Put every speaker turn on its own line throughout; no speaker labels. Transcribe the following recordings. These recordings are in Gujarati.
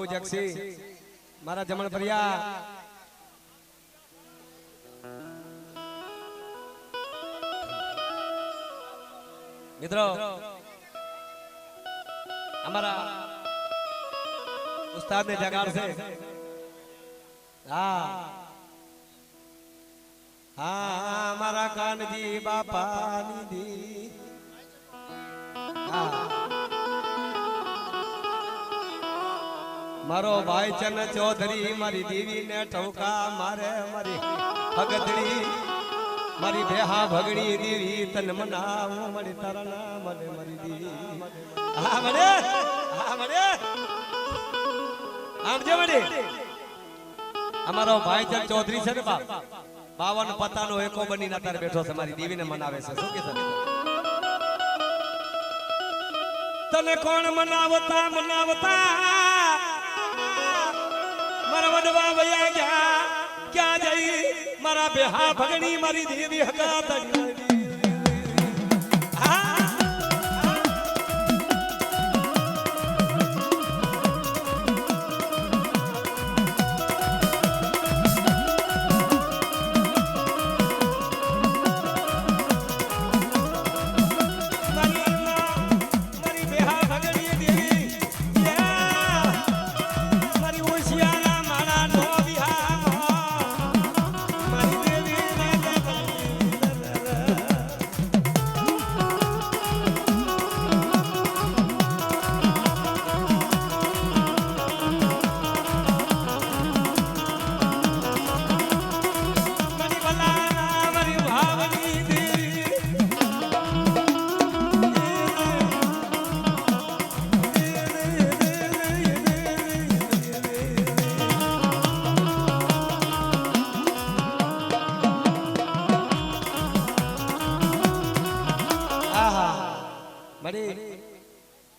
બાબુ જક્ષી મારા જમણ ભર્યા મિત્રો અમારા ઉસ્તાદ ને જગાડશે હા હા મારા કાનજી બાપા ની હા મારો ભાઈ ચન ચૌધરી મારી દેવી ને ઠવકા મારે મારી ભગતડી મારી બેહા ભગણી દેવી તન મનાવ મારી તારા નામ મારી દેવી હા મને આમ જે મને અમારો ભાઈ ચન ચૌધરી છે ને બાપ 52 પતાનો એકો બનીને તારે બેઠો છે મારી દેવી ને મનાવે છે શું કે છે તને કોણ મનાવતા મારા વડવા વયા ગયા ક્યાં જઈ મારા બેહા ભગણી મારી દેવી હકા તડી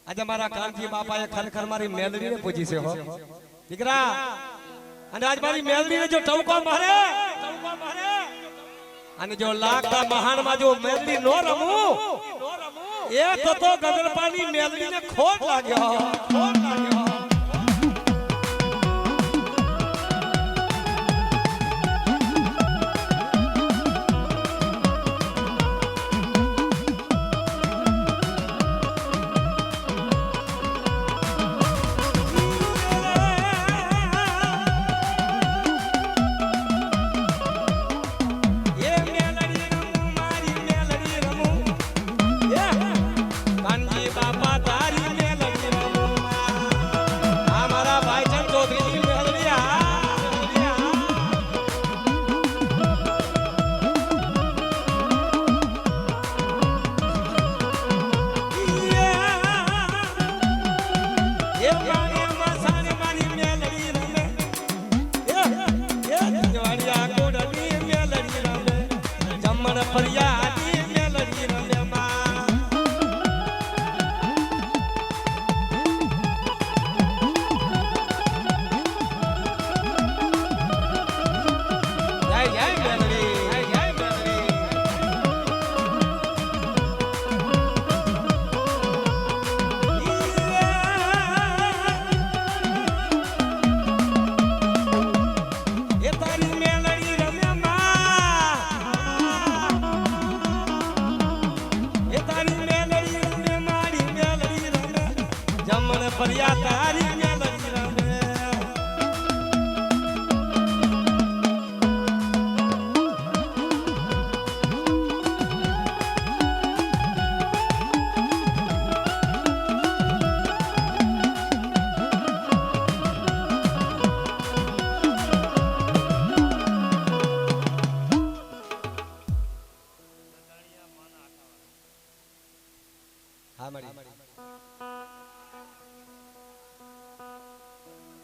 આજે મારા કાનજી બાપાએ ખરેખર મારી મેલડીને પૂજી છે હો દીકરા અને આજ મારી મેલડીને જો ટવકો મારે અને જો લાખા મહાનમાં જો મેલડી નો રમું એ તો ગગરપાની મેલડીને ખોટ લાગ્યો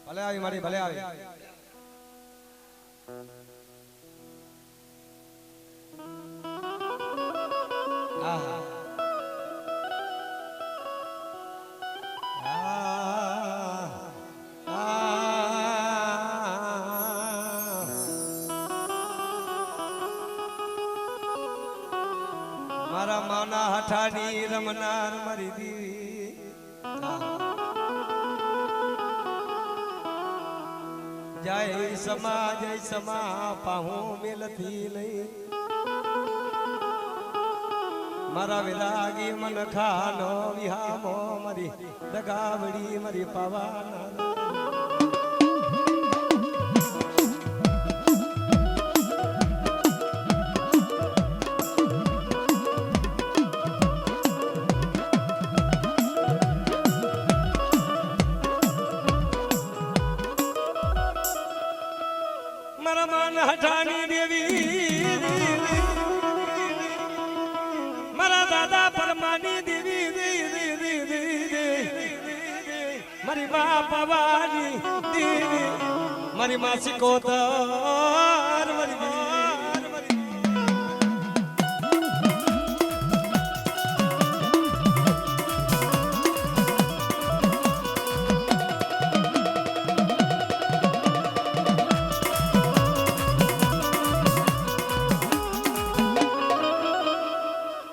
ભલે આવી મારી ભલે આવી મારા માના હઠાની રમનાર મારી દીવી જય સમા પાહું મેલથી લઈ મારા વિરાગી મન ખાનો વિહામો મારી દગાવડી મારી પાવાના હઠાની દેવી મારા દાદા પરમાની દેવી મારી મા પવાની દેવી મારી માસી કોતર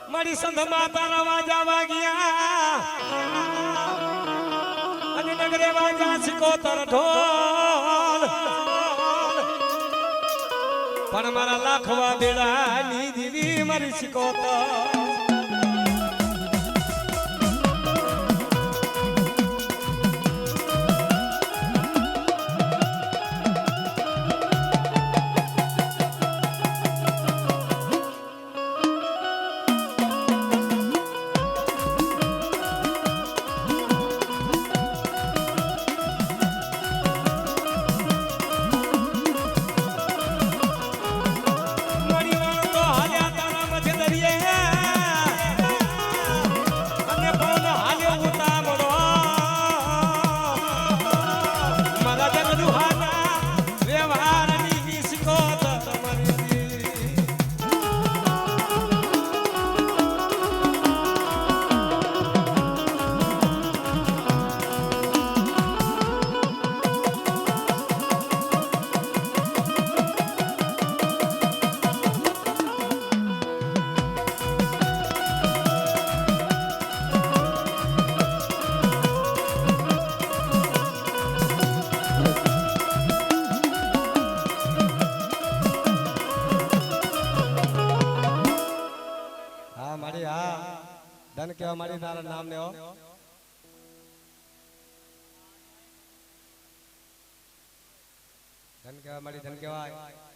મારી સંત માતા રવા જવા ગયા અને નગરે વાજા સિકોતર ઢોલ પણ મારા લાખવા બેડાની દીવી મારી સિકોતર ધન કેવા મારી તારા નામ ને ધન કેવા મારી ધન કેવાય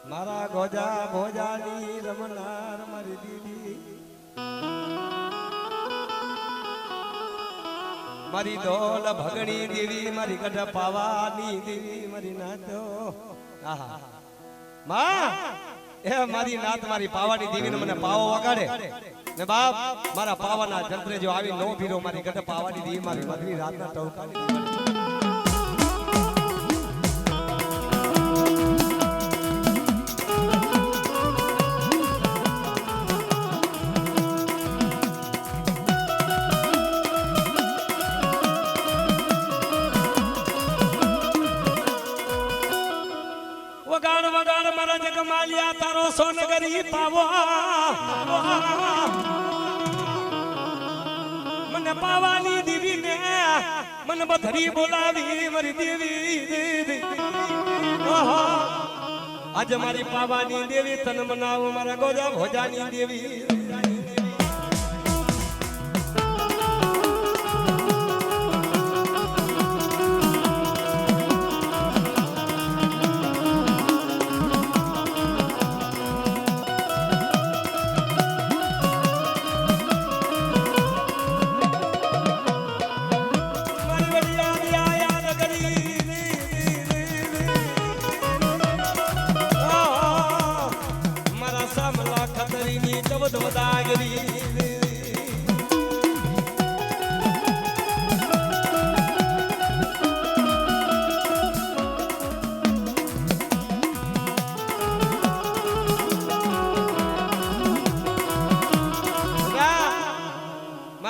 મારા ગોજા ભોજાની રમનાર મારી દીદી મારી ડોલ ભગણી દેવી મારી ગઢ પાવાની દેવી મારી નાતો માં એ મારી નાત મારી પાવાની દેવી ને મને પાવો વગાડે ને બાપ મારા પાવાના જંત્રે જો આવી નો ભીરો મારી ગઢ પાવાની દેવી મારી મધવી રાતના ટવકાની વગાડ મારા જગમાલિયા તારો સોનગરી પાવો મને પાવાની દેવી ને મને બધરી બોલાવી મારી દેવી આજે મારી પાવાની દેવી તન મનાવ મારા ગોજા ભોજાની દેવી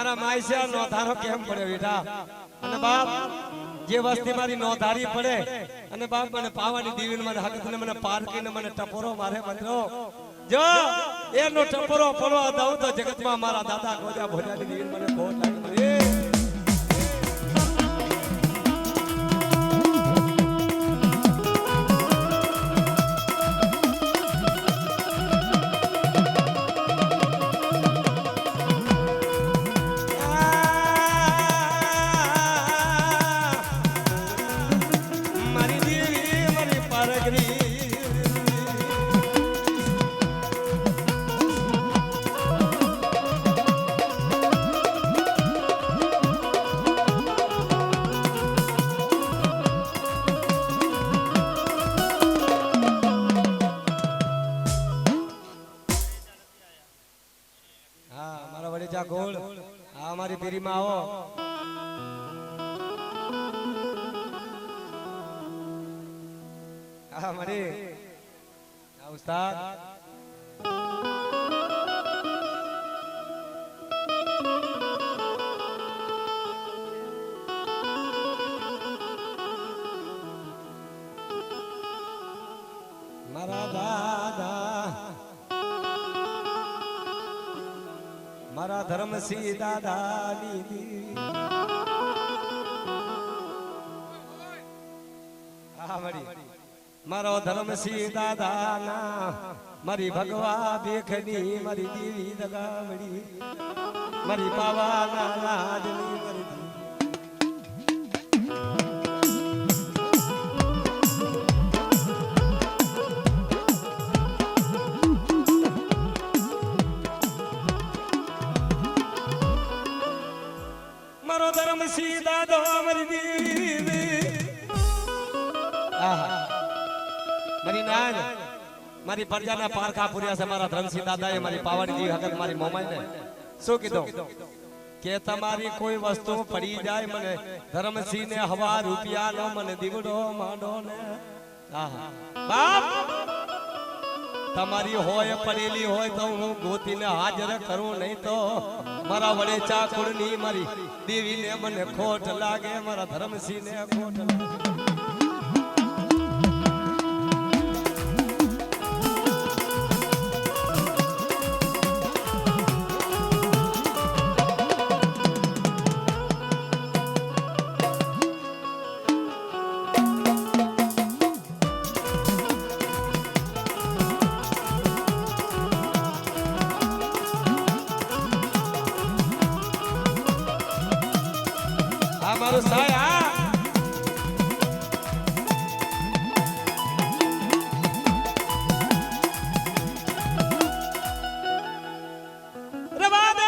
મારા માયસા નો ધારો કેમ પડે બેટા અને બાપ જે વસ્તી મારી નો ધારી પડે અને બાપ મને પાવાની દીવીને મને હકત ને મને પાર કરીને મને ટપોરો મારે મિત્રો જો એનો ટપોરો પડવા દઉં તો જગતમાં મારા દાદા ગોજા ભોજાની દીવીને મને ખોટ લાગે ગોળ આ મારી પેરીમાં આવો આ મારી આ ઉસ્તાદ મારા દાદા મારા ધર્મસિંહ દાદાની મારો ધર્મસિંહ દાદાના મારી ભગવા દેખની મારી દેવી દગાવડી મારી પાવાના રાજની કરતી મારો ધર્મસિંહ દાદો મારી દેવી મારી નાન મારી પ્રજાના પારખા પૂર્યા છે મારા ધર્મસિંહ દાદાએ મારી પાવાની દેવી હકત મારી મોમાઈને શું કીધું કે તમારી કોઈ વસ્તુ પડી જાય મને ધર્મસિંહ ને હવા રૂપિયા નો મને દીવડો માંડો ને બાપ તમારી હોય પડેલી હોય તો હું ગોતીને હાજર કરું નહીં તો મારા વડે ચાકુડની મારી દેવીને મને ખોટ લાગે મારા ધર્મસિંહને ખોટ લાગે મારું સાયા રવા દે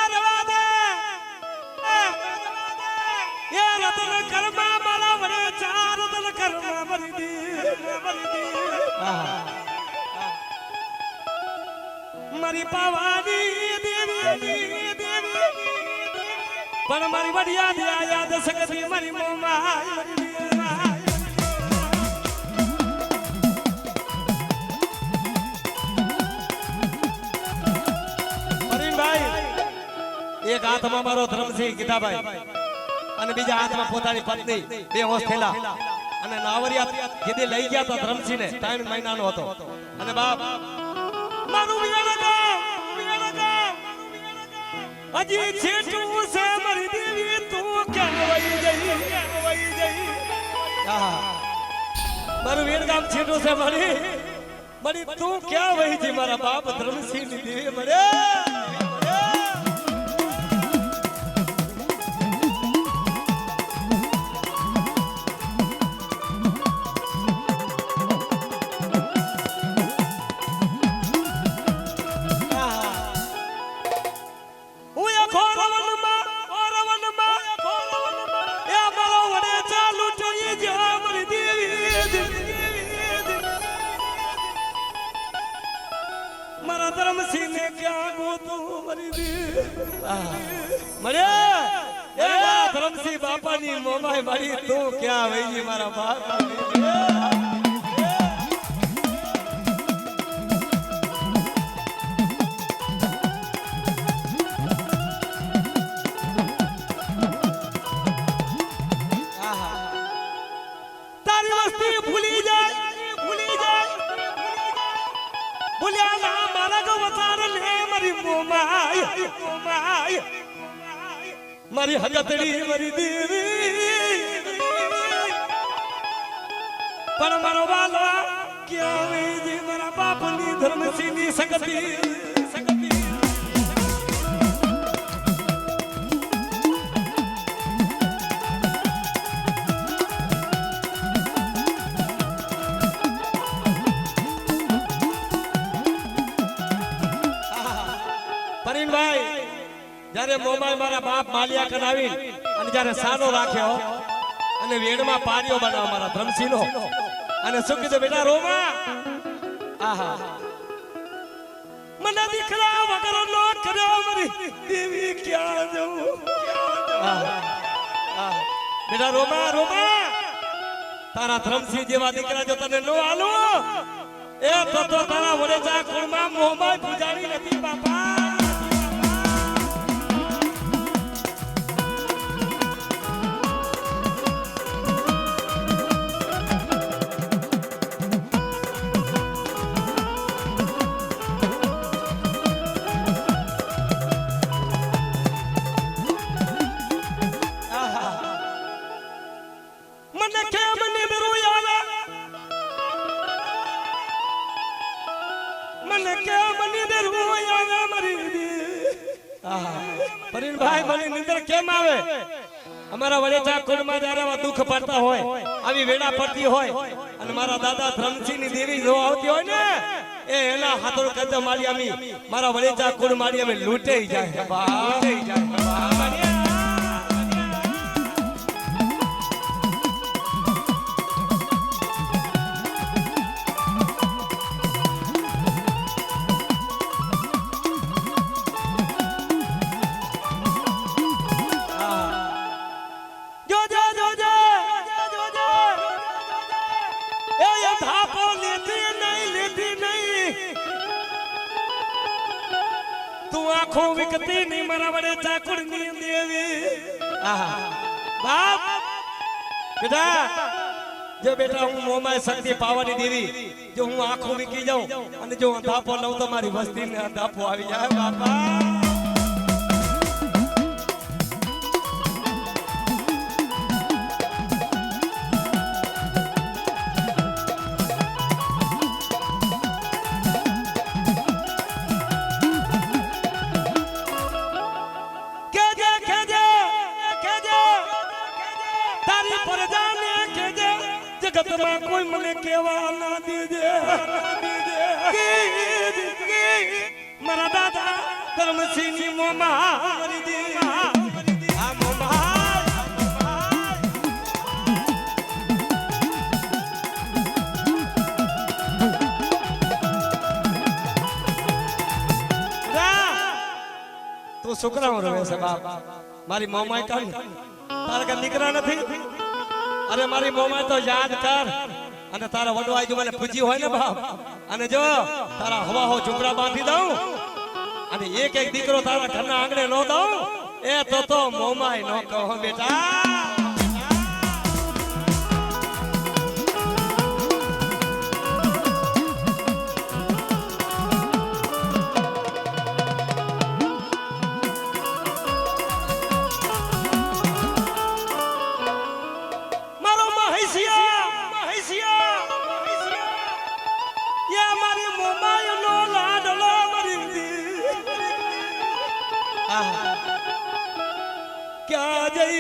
એ રતન કર્મા મારા વડે ચાર રતન કર્મા મરી દી મારી પાવાની દેવી પણ મારી વડિયા દિયા યાદ સકતી મારી મોમા એક હાથમાં મારો ધર્મસિંહ ગીતાભાઈ અને બીજા હાથમાં પોતાની પત્ની બે હોશ થયેલા અને નાવરિયા જેદી લઈ ગયા તો ધર્મસિંહ ને 3 મહિનાનો હતો અને બાપ મારું હજી છેટું છે મારી દેવી તું ક્યાં વઈ જઈ મારું વીરગામ છેટું છે મારી તું ક્યાં વઈ જઈ મારા બાપ ધર્મસિંહ ની દેવી મરે ધર્મસિંહ ને ક્યાં ગોતું મરી દી મરે એ ધર્મસિંહ બાપાની મોમાઈ મારી તું ક્યાં વઈ ગઈ મારા બાપ મોમાય મોમાય મારી હગતડી મારી દેવી પણ મારો વાલો ક્યાં જી મારા બાપની ધર્મસિંહની સંગતિ જ્યારે મોમાય મારા બાપ માલિયા કરાવી અને જ્યારે સાનો રાખ્યો અને વેડમાં પારિયો બનાવ મારા ધ્રમસિંહનો અને શું કીધું બેટા રોમા આહા મને દીકરા વગર નો કર્યો મારી દેવી ક્યાં જવું બેટા રોમા રોમા તારા ધ્રમસિંહ જેવા દીકરા જો તને નો આલો એ તો તારા વડેજા કુળમાં મોમાય પૂજારી નથી બાપા ભાઈ મને નિંદર કેમ આવે અમારા વડેજા કુળમાં જ્યારે દુઃખ પડતા હોય આવી વેડા પડતી હોય અને મારા દાદા ધ્રમસિંહની દેવી જો આવતી હોય ને એ એના હાથો કદે મારી અમી મારા વડેજા કુળ મારી અમે લૂંટાઈ જાય બા આખો વિકતી ની મારા વડે ચાકુડ ની દેવી બાપ બેટા જો બેટા હું મોમાય શક્તિ પાવાની દેવી જો હું આખો વિકી જાઉં અને જો અંધાપો લઉં તો મારી વસ્તી ને અંધાપો આવી જાય બાપા જગતમાં કોઈ મને કેવા ના દેજે મારા દાદા ધર્મસિંહની મોમા મરી દે આ મોમા તું છોકરાઓ રહે છે બાપ મારી મોમાય કાઢ તારા કે દીકરા નથી અરે મારી મોમાય તો યાદ કર અને તારા વડવાઈ જો મને પૂજી હોય ને બાપ અને જો તારા હવા હો ઝુંપડા બાંધી દઉં અને એક એક દીકરો તારા ઘરના આંગણે નો દઉં એ તો મોમાય નો કહો બેટા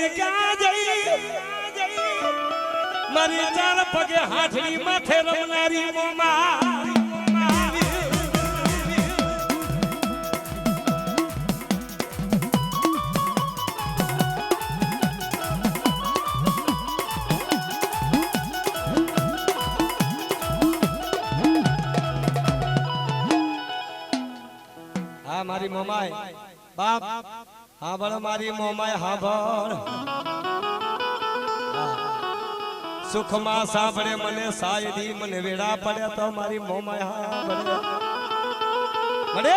ક્યાં જઈ મારી ચાર પગે હાથડી માથે રમનારી મોમા હા મારી મોમાય બાપ હા બળ મારી મોમાય હા બળ સુખમાં સાંભળે મને સાયદી મને વેડા પડે તો મારી મોમાય હા બળે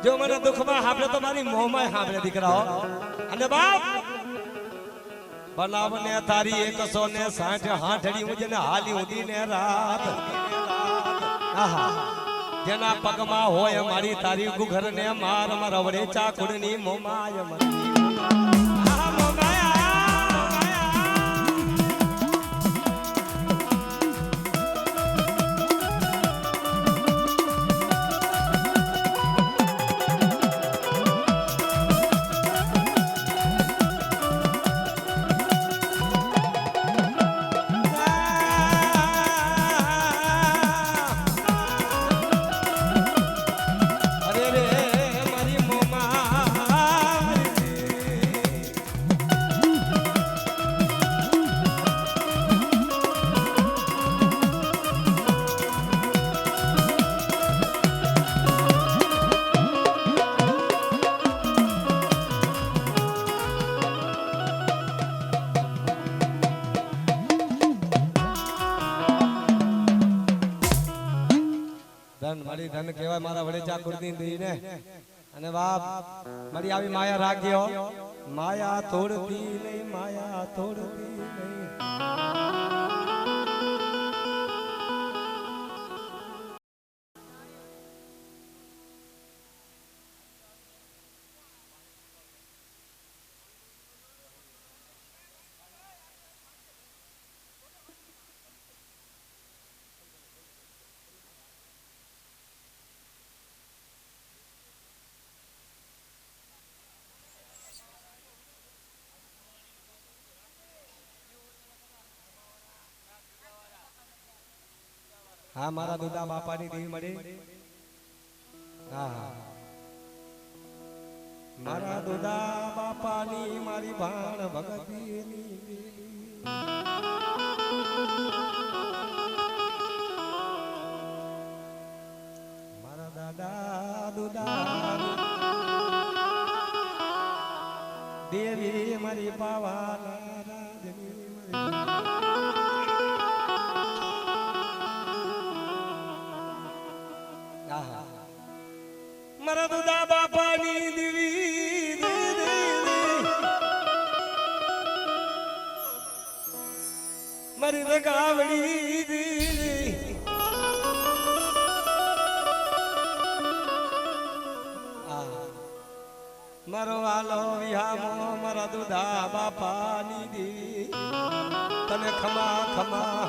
જો મને દુઃખમાં સાંભળે તો મારી મોમાય સાંભળે દીકરાઓ અને બાપ બનાવને તારી 160 હાથડી ઉજને હાલી ઉદી ને રાત આહા જેના પગમાં હોય મારી તારી ગુઘર ને માર મારા વડે ચાકુડની મોમાય મરતી મારી ધન કહેવાય મારા વડે ચાકુડની દઈને અને બાપ મારી આવી માયા રાખજો માયા તોડતી નહીં માયા તોડતી નહીં હા મારા દુદા બાપાની દેવી મળી હા મારા દુદા બાપાની મારી ભાણ ભગતીની મારા દાદા દુદા દેવી મારી પાવાના રાજની મારા દુદા બાપાની દેવી મારી રગાવડી દેવી મારો વાલો વિહામો મારા દુદા બાપાની દેવી તને ખમા ખમા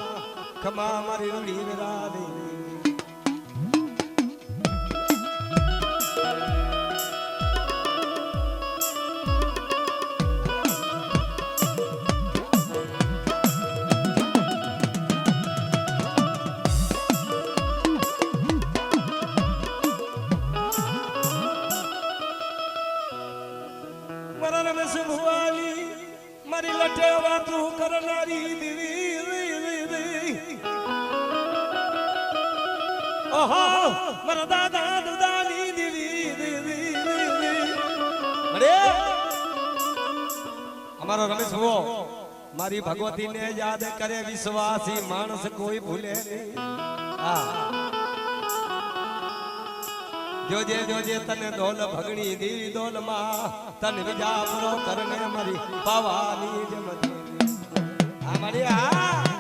ખમા મારી રૂડી વેરા દેવી મારી લટે વાતું કરનારી દેવી ઓહો મારા દાદા દુદાની દેવી અરે અમારો રમેશ હો મારી ભગવતીને યાદ કરે વિશ્વાસી માણસ કોઈ ભૂલે નહીં જોજે જોજે તને દોલ ભગણી દેવી દોલ માં તને વિજા પૂરો કરને મારી પાવાની જમતી આ મારી આ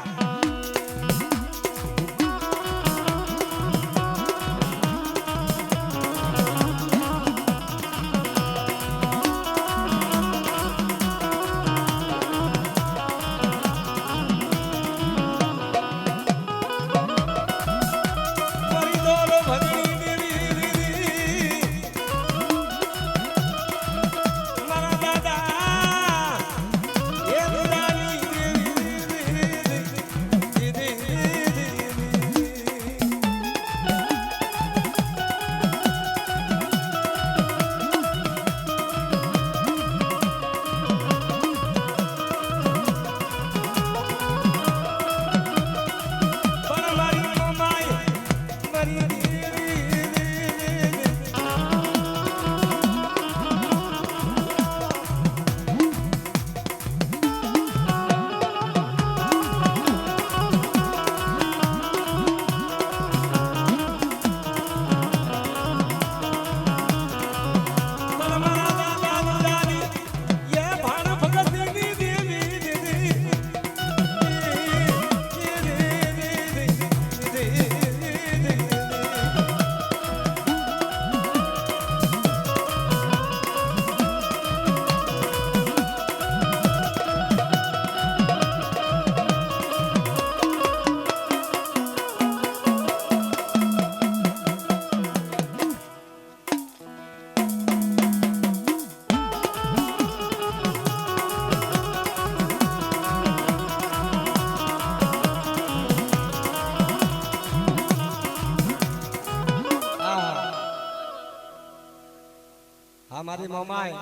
હા મારી મમાય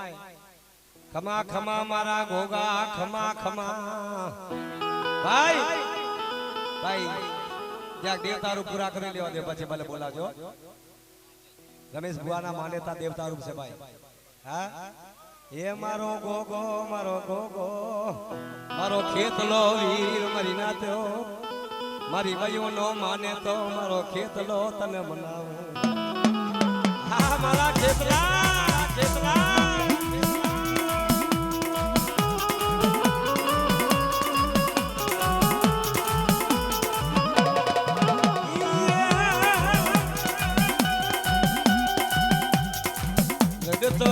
ખમા ખમા મારા ગોગા ખમા ખમા ભાઈ ભાઈ જ્યાં દેવતારૂપ પૂરા કરી લેવા દે પછી ભલે બોલાજો રમેશ ભુવાના માન્યતા દેવતારૂપ છે ભાઈ હા એ મારો ગોગો મારો ખેતલો વીર મરી નાત્યો મારી વયો નો માને તો મારો ખેતલો તને મનાવો હા મારા ખેતલા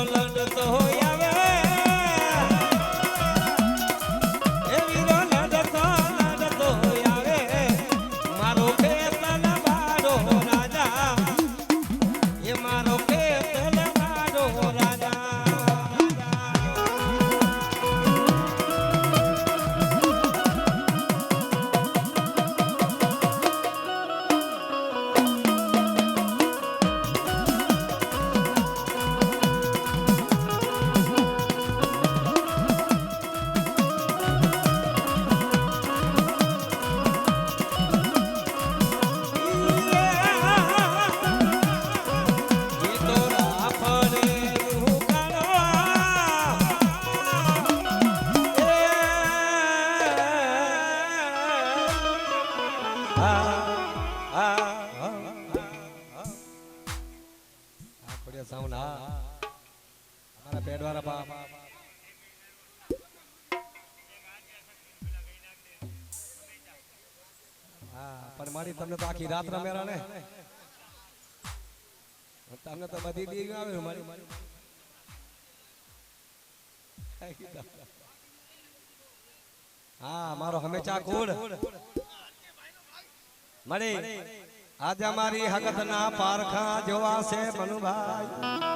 લડતો આવે એ વીરો લડતો આવે મારો ખેતલ બાડો રાજા એ મારો ખેતલ બાડો રાજા પેડવાળા બાપ હા પણ મારી તમને તો આખી રાત રમેરા ને તમને તો બધી દી આવે મારી હા મારો હંમેશા કુળ મળી આજ અમારી હકત ના પારખા જોવા છે મનુભાઈ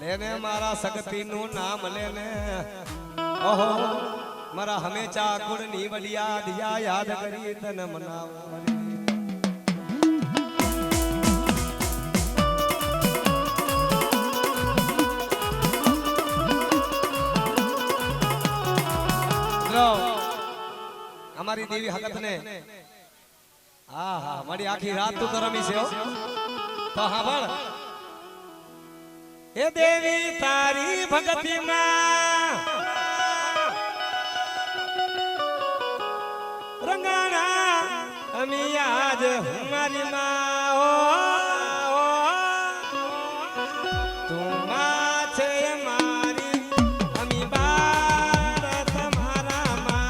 લેને મારા સગતી નું નામ લેને ઓહો મારા હંમેશા કુળ ની વડિયા દિયા યાદ કરી તને મનાવો અમારી દેવી હકત ને હા હા મારી આખી રાત તું તો રમી છે તો હા ભણ એ દેવી તારી ભક્તિ માં રંગાણા અમી આજ મારી માં તું માં છે મારી અમી બાર તમારા માં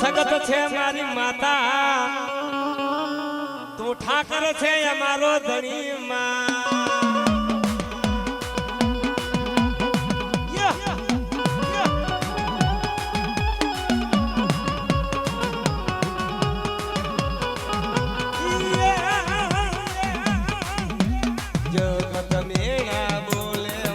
સગત છે મારી માતા તું ઠાકર છે અમારો ધણી માં જગત મેળા બોલે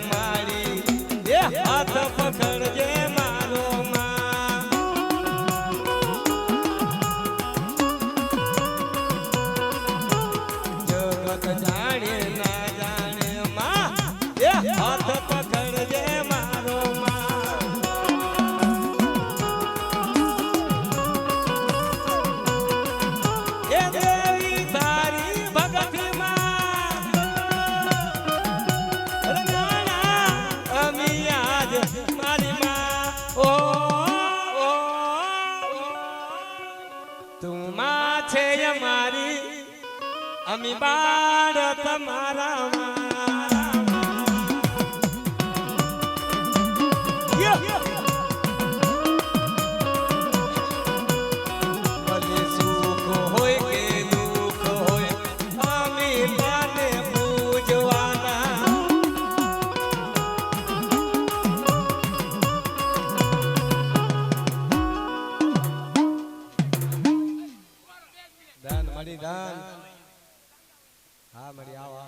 અમી બાળ તમારા ભલે સુખ હોય કે દુઃખ હોય અમી બાને પૂજવાના દાન મળી દાન હા મળી આવો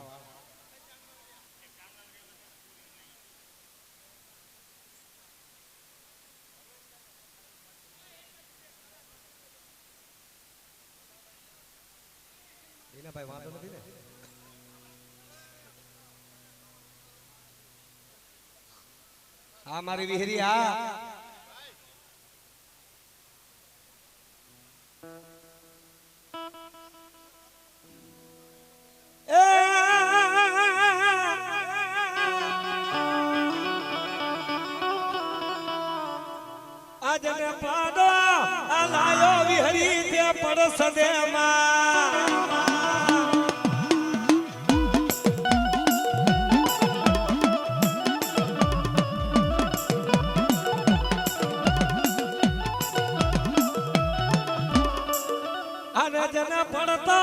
એને ભાઈ વાંધો નથી ને હા મારી વિહરી હા આજને પાડો આલાયો વિહરી તે પડસ દે માં અને જને પડતો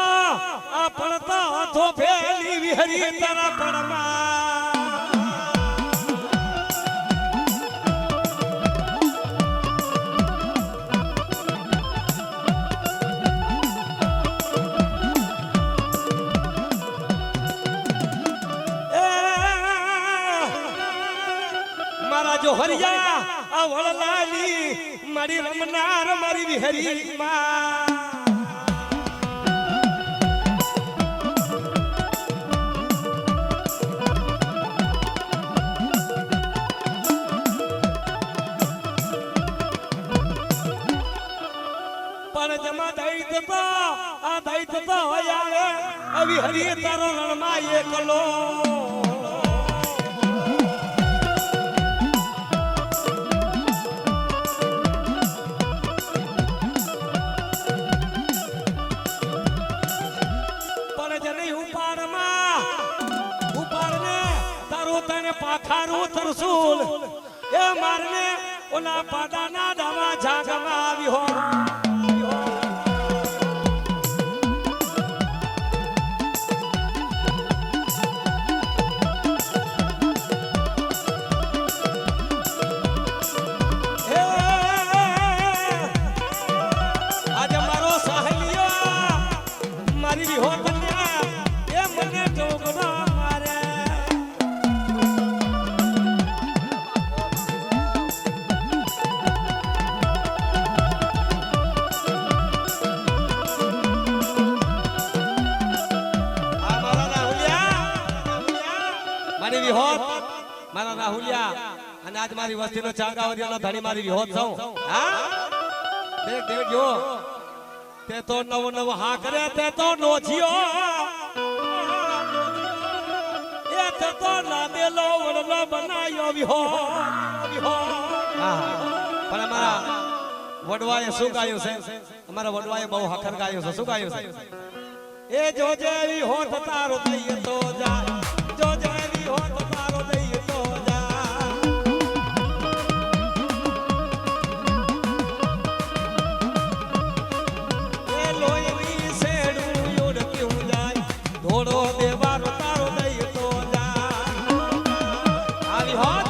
આ પડતો હાથો ફેલી વિહરી તારા પડમાં મારા જો હરિયા આ વળલાલી મારી રમનાર મારી વિહરી માં પણ જમા દઈ તો આ દઈ તો હોય આવે આવી હરી તારો રણમાં એકલો પાખારું તરસુલ એ મારને ઓલા પાડાના ડાવા જાગમાં આવ્યો આજે મારો સહેલિયો મારી વિહો બન્યા એ મને જોગનો મારા રાહુલિયા અને આજ મારી વસ્તીનો ચાંગાવરિયાનો ધણી મારી વિહોત છું હા દેખ દેખ જો તે તો નવો નવો હા કરે તે તો નોજીઓ એ તે તો લાદેલો વડલો બનાયો વિહો હા પણ અમારા વડવાએ શું ગાયું છે અમારા વડવાએ બહુ હખર ગાયું છે શું ગાયું છે એ જો જેવી હોત તારો દઈએ તો જાય જો જેવી હોત તારો દઈએ તો જાય એ લોહીની સેડું યોડ કેવું જાય ધોળો દેવારો તારો દઈએ તો જાય આવી હોત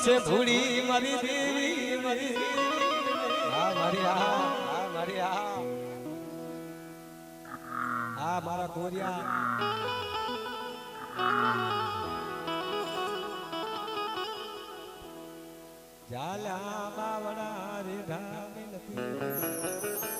છે ધૂળી મારી દેવી મારી હા મારી હા મારી હા મારા કોરિયા ઝાલા બાવડા રે ઢામી નથી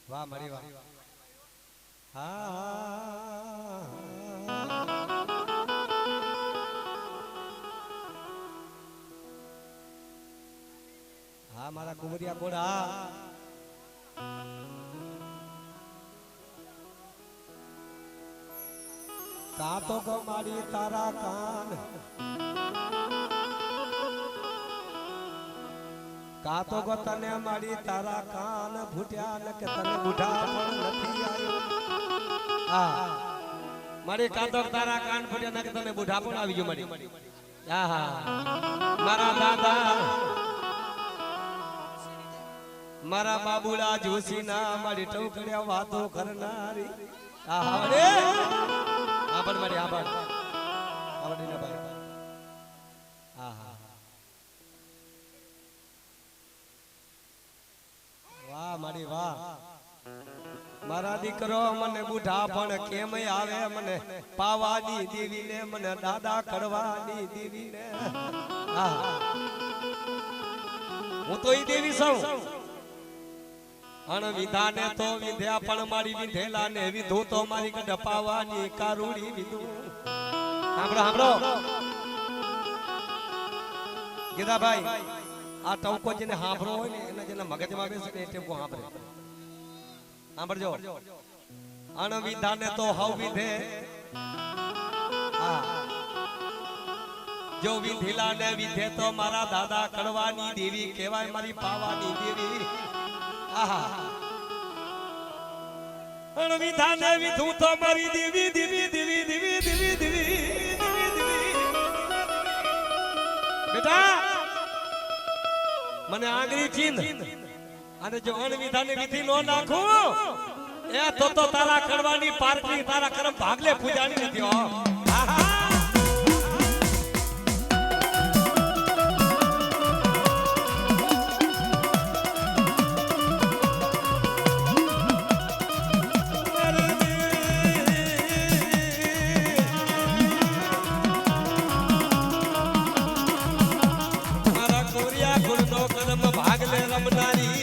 વાહ મારી વાહ હા હા મારા કુંવરિયા કોડા કા તો ગમાડી તારા કાન કા તો ગો તને મારી તારા કાન ફૂટ્યા ને કે તને બુઢા પણ નથી આવ્યો હા મારી કા તો તારા કાન ફૂટ્યા ને કે તને બુઢા પણ આવી ગયો મારી હા હા મારા દાદા મારા બાબુડા જોશીના મારી ટોકડિયા વાતો કરનારી આહા રે આભાર મારી આભાર આવડીના ભાઈ આહા વાહ મારી વાહ મારા દીકરો મને બુઢા પણ કેમ આવે મને પાવાની દેવી ને મને દાદા કડવાની દેવી ને હું તો ઈ દેવી છું અણ વિધાને તો વિધ્યા પણ મારી વિધેલા ને વિધો તો મારી કડપાવાની કારુડી વિધુ સાંભળો સાંભળો ગીધા ભાઈ આ ટવકો જેને સાંભળો હોય ને એના જેના મગજમાં બેસે ને એ ટેકો સાંભળે સાંભળજો અણ વિધાને તો હવ વિધે હા જો વિધેલા ને વિધે તો મારા દાદા કડવાની દેવી કહેવાય મારી પાવાની દેવી વિધાને વિધું તો મારી દેવી દેવી દેવી દેવી દેવી દેવી બેટા મને આંગળી ચીંધ અને જો અણવિધાને વિધિ નો નાખું એ તો તારા કરવાની પારકી તારા કરમ ભાગલે પૂજાની નથી હો ભાગલે રમનારી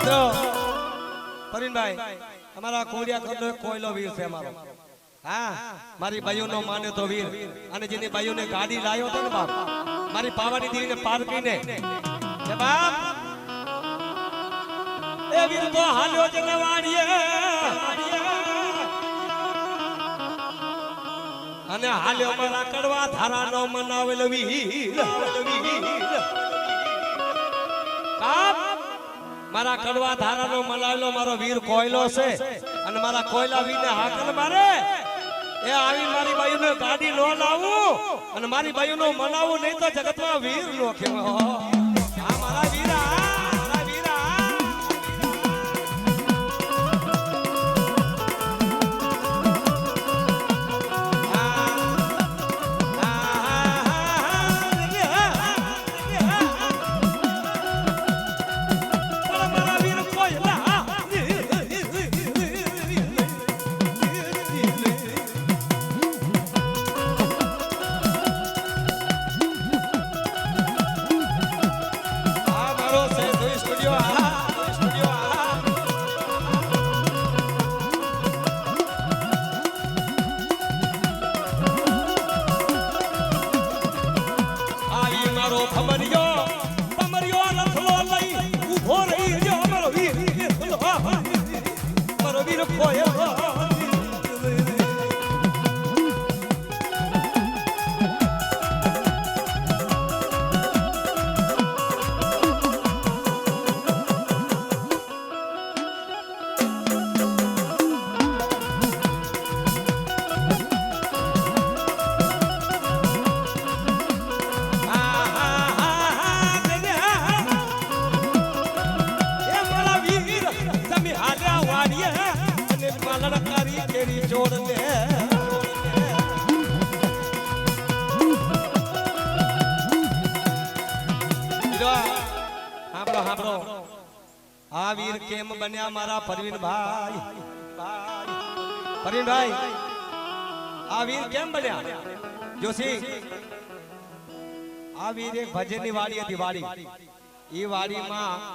મિત્રો પરિણભાઈ અમારા કોડિયા કરનો કોયલો વીર છે અમારો હા મારી બાયુનો માને તો વીર અને જેની બાયુને ગાડી લાયો તો ને બાપ મારી પાવાની દીવીને પાર કરીને કે બાપ એ વીર તો હાલ્યો જનવાડીએ અને હાલ્યો મારા કડવા ધારાનો મનાવેલો વીર બાપ મારા કડવા ધારાનો મનાવેલો મારો વીર કોયલો છે અને મારા કોયલા વીરને હાકલ મારે એ આવી મારી બાયુને ગાડી નો લાવું અને મારી બાયુનો મનાવું નહીં તો જગતમાં વીર નો કહેવાય આ મારા વીરા આ વીર કેમ બન્યા મારા પરવીનભાઈ આ વીર કેમ બન્યા જોશી આ વીર એક ભજનની વાડી હતી વાડી ઈ વાડીમાં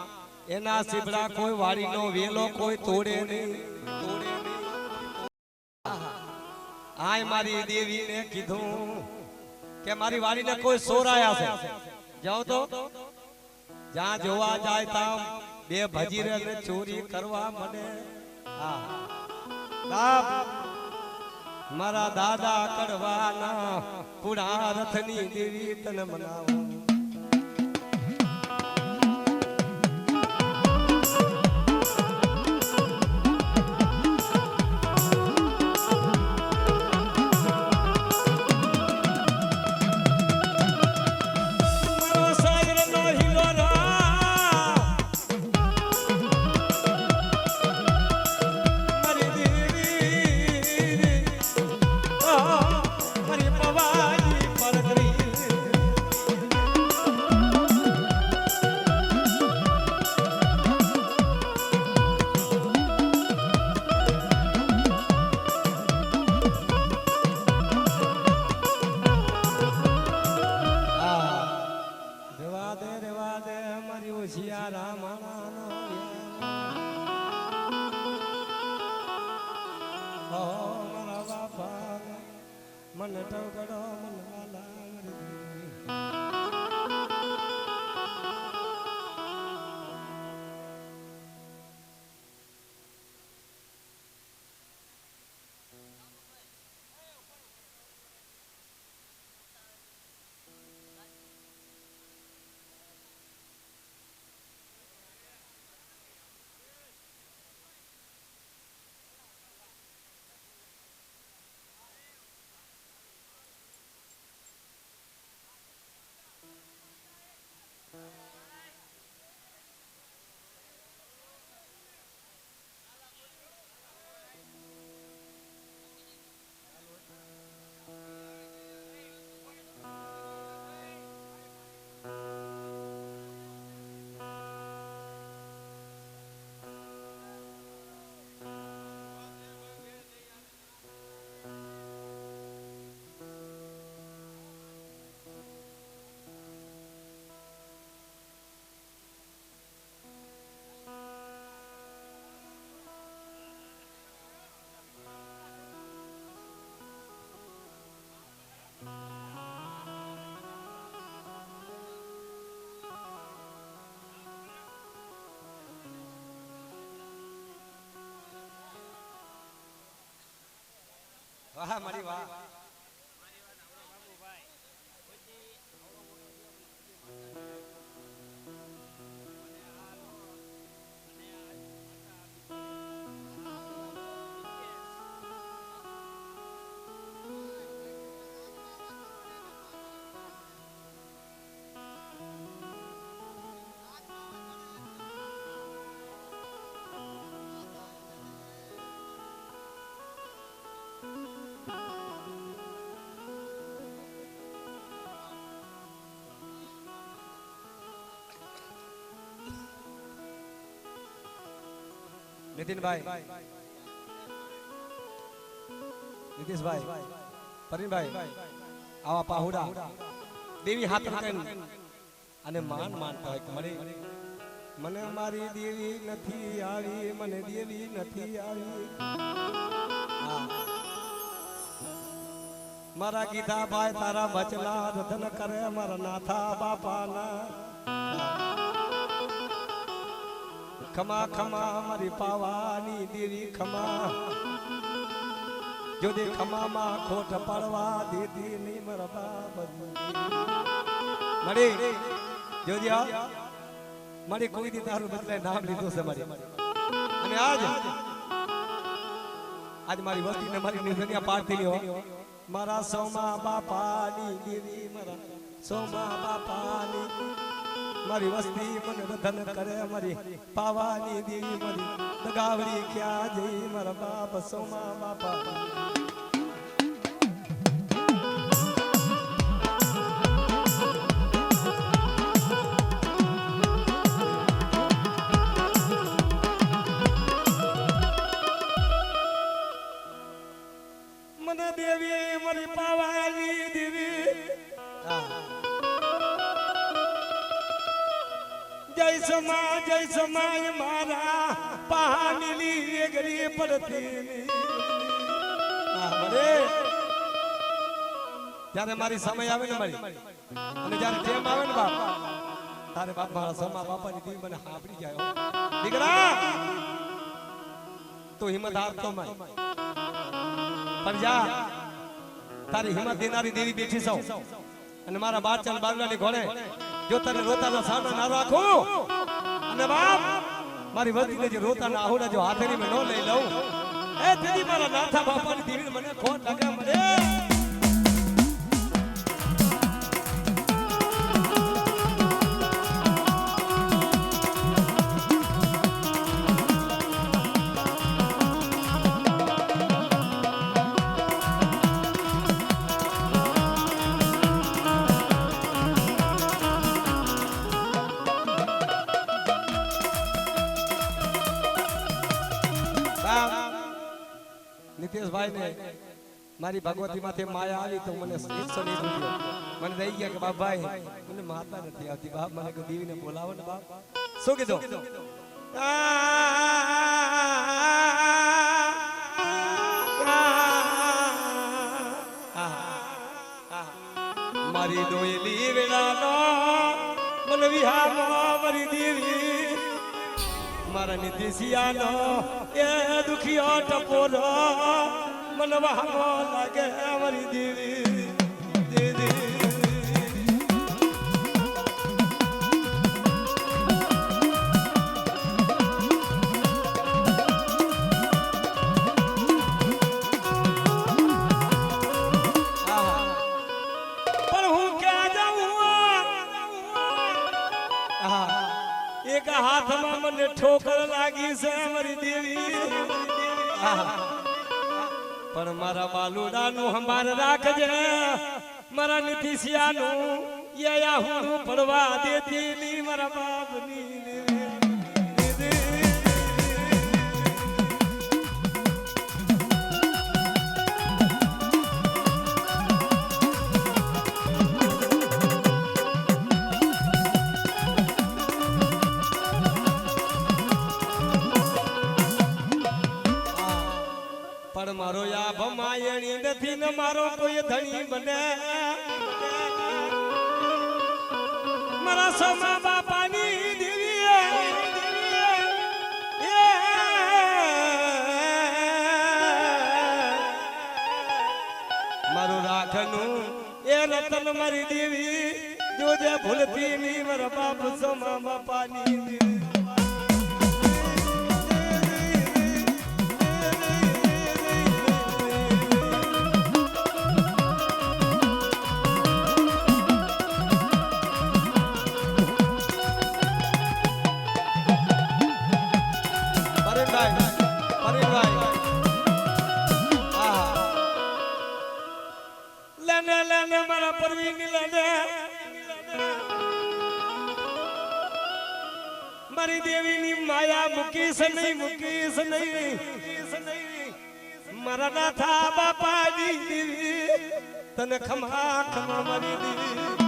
એના સીબડા કોઈ વાડીનો વેલો કોઈ તોડે નહીં આય મારી દેવીને કીધું કે મારી વાડીને કોઈ સોરાયા છે જાઓ તો જ્યાં જોવા જાય ત્યાં બે ભજીરે ને ચોરી કરવા મને મારા દાદા કડવાના પુણા રથની દેવી તને મનાવો मन टवगड़ो मन वाला વાહ મારી વાહ નીતિનભાઈ નીતિશભાઈ પરિણભાઈ આવા પાહુડા દેવી હાથ રખાઈને અને માન માનતા હોય કે મને મારી દેવી નથી આવી મને દેવી નથી આવી મારા ગીધા ભાઈ તારા બચલા રતન કરે મારા નાથા બાપાના ખમા ખમા મારી પાવાની દેવી ખમા જો દે ખમામાં ખોટ પડવા દીધી નહીં મારા બાપ મળી જોજે મારી કોઈ દી તારું બદલે નામ લીધું છે મારી અને આજ મારી વસ્તીને મારી નિધનિયા પાડતી લ્યો મારા સોમા બાપાની દેવી મારા સોમા બાપાની મારી વસ્તી મને રધન કરે મારી પાવાની દેવી મારી દગાવડી ક્યાં જઈ મારા બાપ સોમા બાપા મને દેવી મારી પાવાની દેવી જય સમાય મારા પાણીની એગરી પડતી જ્યારે મારી સમય આવે ને મારી અને જ્યારે ટેમ આવે ને બાપ તારે બાપ મારા સમા બાપાની દેવી મને સાંભળી જાય દીકરા તો હિંમત હારતો માય પણ જા તારી હિંમત દેનારી દેવી બેઠી છો અને મારા બારચાલ બારલાની ઘોડે જો તને રોતાના સાના ના રાખું અને બાપ મારી વસ્તીને જે રોતાના આહુડા જો હાથેરી મેં ન લઈ લઉં એ દીદી મારા નાથા બાપાની દેવીને મને ખોટ લાગે મને નીતિશભાઈ ને મારી ભગવતી માંથી માયા આવી તો મને 101 રૂપિયા મને દઈ ગયા કે બાપ ભાઈ મને માતા નથી આવતી બાપ મને કે દેવીને બોલાવો ને બાપ શું કીધું મારી દોયલી વેળાનો મને વિહાનો મારી દેવી મારા નીતિશિયાનો એ દુખિયો ટપોરો મને વહાવો લાગે મારી દેવી દેવી પણ હું ક્યાં જાઉં એક હાથમાં મને ઠોકર લાગી છે મારી દેવી પણ મારા બાલુડાનું હંભાર રાખજે મારા નીતિશિયાનું યા હું પડવા દેતી ની મારા બાપની પણ મારો યા ભમાયણી નથી ને મારો કોઈ ધણી બને મારા સમા બાપાની દેવી લાખનું એ રતન મારી દેવી જોજે ભૂલતી ની મારા બાપ સમા બાપાની દેવી મારી દેવીની માયા મૂકીશ નહીં મારા નાથા બાપાજી દેવી તને ખમા ખમા મારી દેવી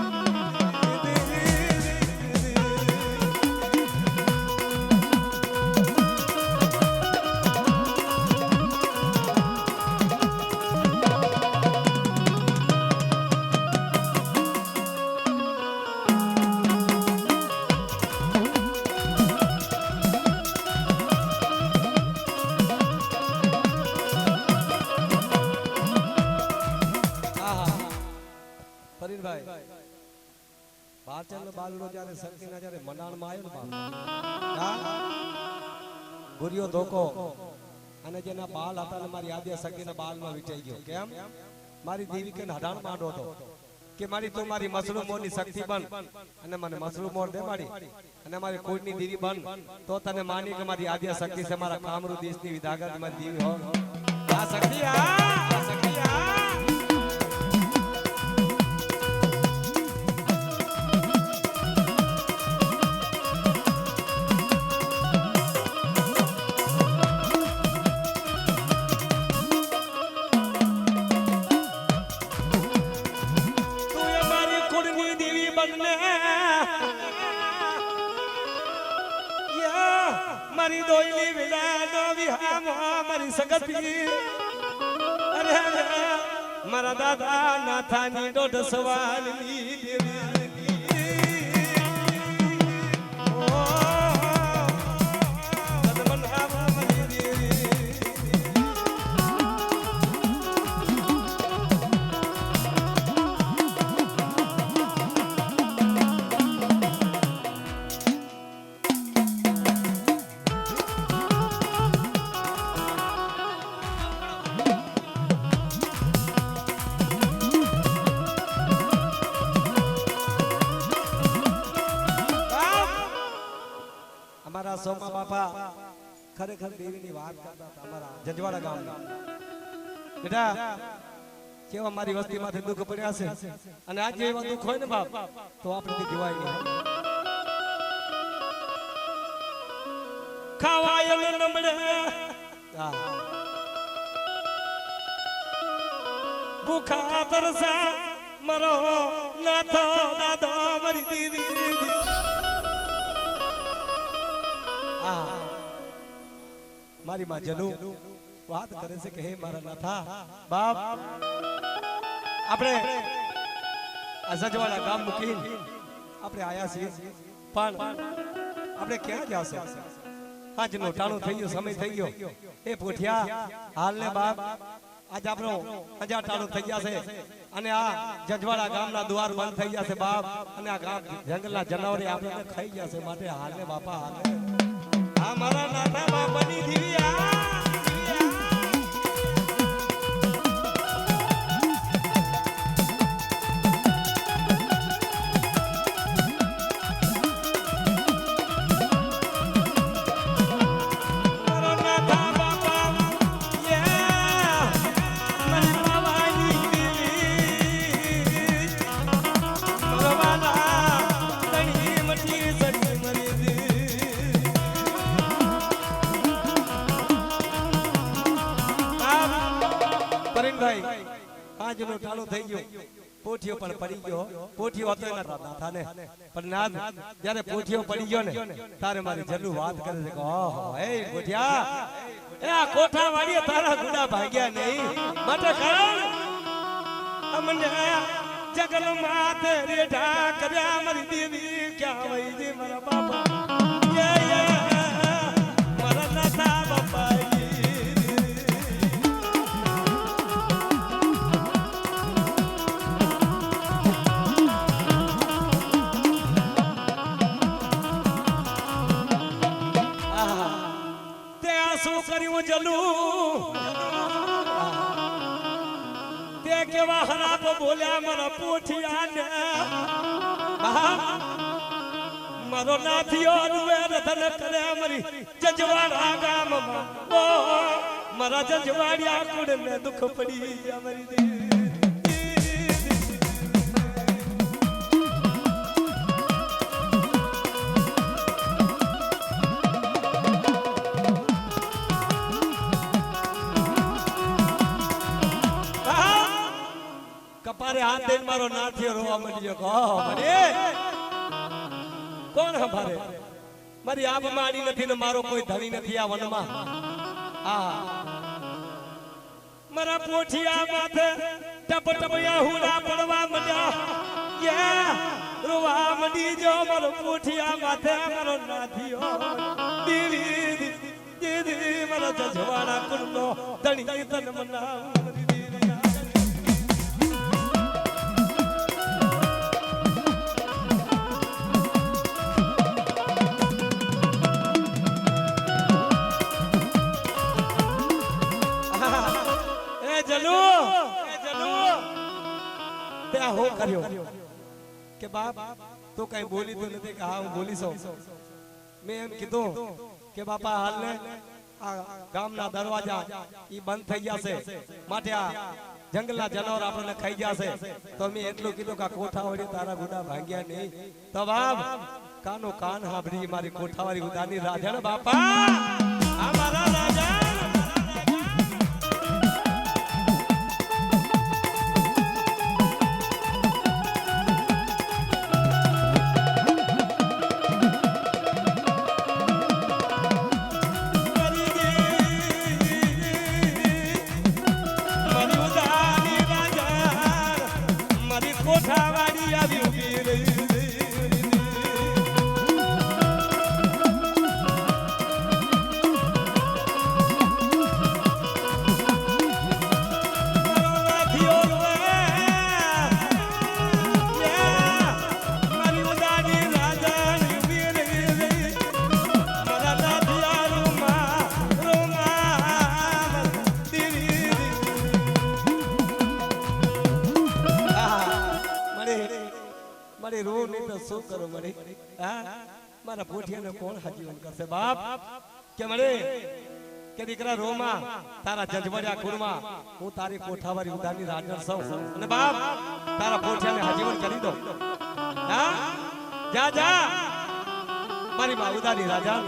ગુરિયો ધોકો અને જેના બાલ હતા ને મારી આદ્ય સખીના બાલમાં વિચાઈ ગયો કેમ મારી દેવી કે હડાણ માંડો હતો કે મારી તું મારી મસરૂ મોરની શક્તિ બન અને મને મસરૂ મોર દે મારી અને મારી કોઈની દેવી બન તો તને માની કે મારી આદ્ય શક્તિ છે મારા કામરૂ દેશની વિધાગર મારી દેવી હો આ શક્તિ આ શક્તિ આ મારી દોઈલી વિલાનો વિહામો મારી સગતી અરે મારા દાદા નાથાની દોઢ સવાલની દેવી સોમા બાપા ખરેખર દેવીની વાત કરતા હતા અમારા જજવાડા ગામના બેટા કેવા મારી વસ્તીમાંથી દુઃખ પડ્યા છે અને આજે એવા દુઃખ હોય ને બાપ તો આપણે જીવાય નહીં ખાવાય ન નમડે ભૂખા તરસા મરો નાથો દાદો મારી દીદી મારી માં જનુ વાત કરે છે કે હે મારા નાથા બાપ આપણે આ સજવાડા ગામ મૂકીને આપણે આયા છીએ પણ આપણે ક્યાં જાશે આજનો ટાણું થઈ ગયો સમય થઈ ગયો એ પોઠિયા હાલ ને બાપ આજ આપણો ટાણું થઈ ગયા છે અને આ જજવાડા ગામના દ્વાર બંધ થઈ ગયા છે બાપ અને આ ગામ જંગલના જનાવરે આપણે ખાઈ ગયા છે માટે હાલ ને બાપા હાલ મારા નાના બાપાની દીવી આજનો ટાળો થઈ ગયો પોઠિયો પણ પડી ગયો પોઠિયો હતો એના નાથાને પણ નાથ જ્યારે પોઠિયો પડી ગયો ને તારે મારી જલ્લુ વાત કરે છે કે ઓહો એ પોઠિયા એ આ કોઠા વાડીએ તારા ગુડા ભાગ્યા નહીં માટે કારણ અમને જગલ માથે રેઢા કર્યા મારી દેવી ક્યાં વઈ દે મારા બાપા મારા નાથા બાપા તે આ શું કર્યું જલું તે કેવા હરાબ બોલ્યા મારા પોઠિયાને મારો નાથિયો રૂવે રતન કરે મારી જજવાડા ગામમાં ઓ મારા જજવાડિયા કુળને દુઃખ પડી ગયા મારી દેવી કપારે હાથ દઈને મારો નાથિયો રોવા માંડ્યો કહો મને કોણ હંભારે મારી આબ માડી નથી ને મારો કોઈ ધણી નથી આ વનમાં આ મારા પોઠિયા માથે ટપ ટપયા હુડા પડવા માંડ્યા યે રોવા માંડી જો મારો પોઠિયા માથે મારો નાથિયો દીદી દીદી મારા જજવાડા કુળનો ધણી તન મનાવ हो કર્યો કે બાપ તો કઈ બોલી તો નથી કે હા હું બોલી છું મેં એમ કીધું કે બાપા હાલ ને આ ગામના દરવાજા ઈ બંધ થઈ ગયા છે માટે આ જંગલના જાનવર આપણને ખાઈ ગયા છે તો મેં એટલું કીધું કે કોઠાવાળી તારા ગુડા ભાંગ્યા નહીં તો બાપ કાનો કાન હાંભળી મારી કોઠાવાળી ગુદાની રાજા બાપા આ મારા રાજા શું કરો મને મારા પોઠિયાને કોણ હાજીવન કરશે બાપ કે મળે કે દીકરા રોમાં તારા જજવાડિયા કુળમાં હું તારી કોઠાવાળી ઉદાની રાજા છું અને બાપ તારા પોઠિયાને હાજીવન કરી દો હા જા જા મારી માં ઉદાની રાજા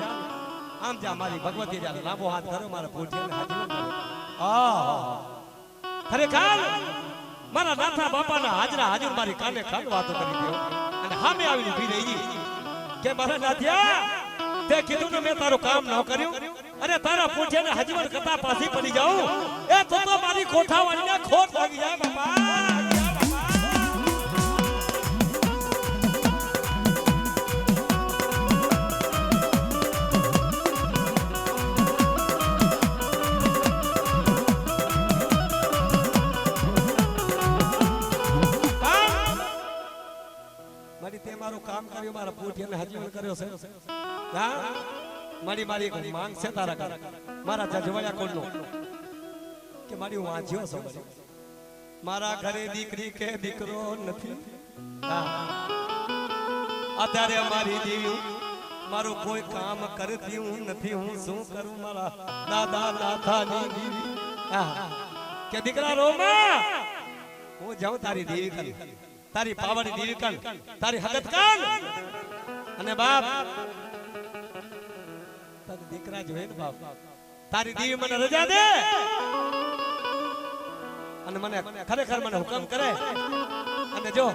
આમ જા મારી ભગવતી જા લાંબો હાથ કરો મારા પોઠિયાને હાજીવન કરો ખરેખર મારા નાથા બાપાના હાજરા હાજર મારી કાને કાન વાતો કરી દો અને હામે આવીને ઊભી રહી કે મારા નાથિયા તે કીધું ને મેં તારું કામ ન કર્યું અરે તારા પોઠિયાને હાજીવન કરતા પાછી પડી જાઉં એ તો મારી કોઠાવાળીને ખોટ લાગી જાય બાપા કામ કર્યું મારા પોઠિયાને હાજીવન કર્યો છે હા મારી મારી માંગ છે તારા કર મારા જજવાડિયા કોળનો કે મારી હું વાંચ્યો છું મારા ઘરે દીકરી કે દીકરો નથી હા અત્યારે મારી દેવી મારું કોઈ કામ કરતી હું નથી હું શું કરું મારા દાદા નાથાની દેવી હા કે દીકરા રોમા હું જાઉં તારી દેવી કરી તારી પાવડી દેવી કણ તારી હગત કણ અને બાપ તારી દીકરા જોઈ ને બાપ તારી દેવી મને રજા દે અને મને ખરેખર મને હુકમ કરે અને જો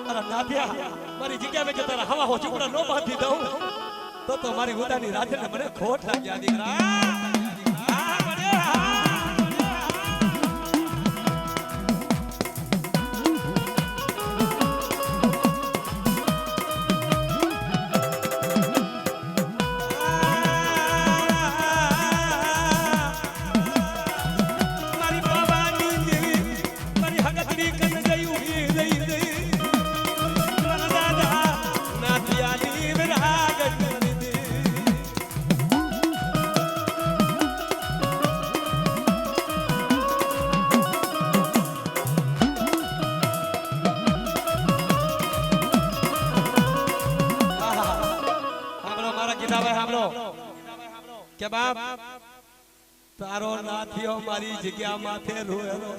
અરે નાથિયા મારી જગ્યા મેં જો તારા હવા હો ચૂકડા નો બાંધી દઉં તો મારી ઉદાની રાત્રે મને ખોટ લાગ્યા દીકરા કે બાપ તારો નાથિયો મારી જગ્યા માથે રોયેલો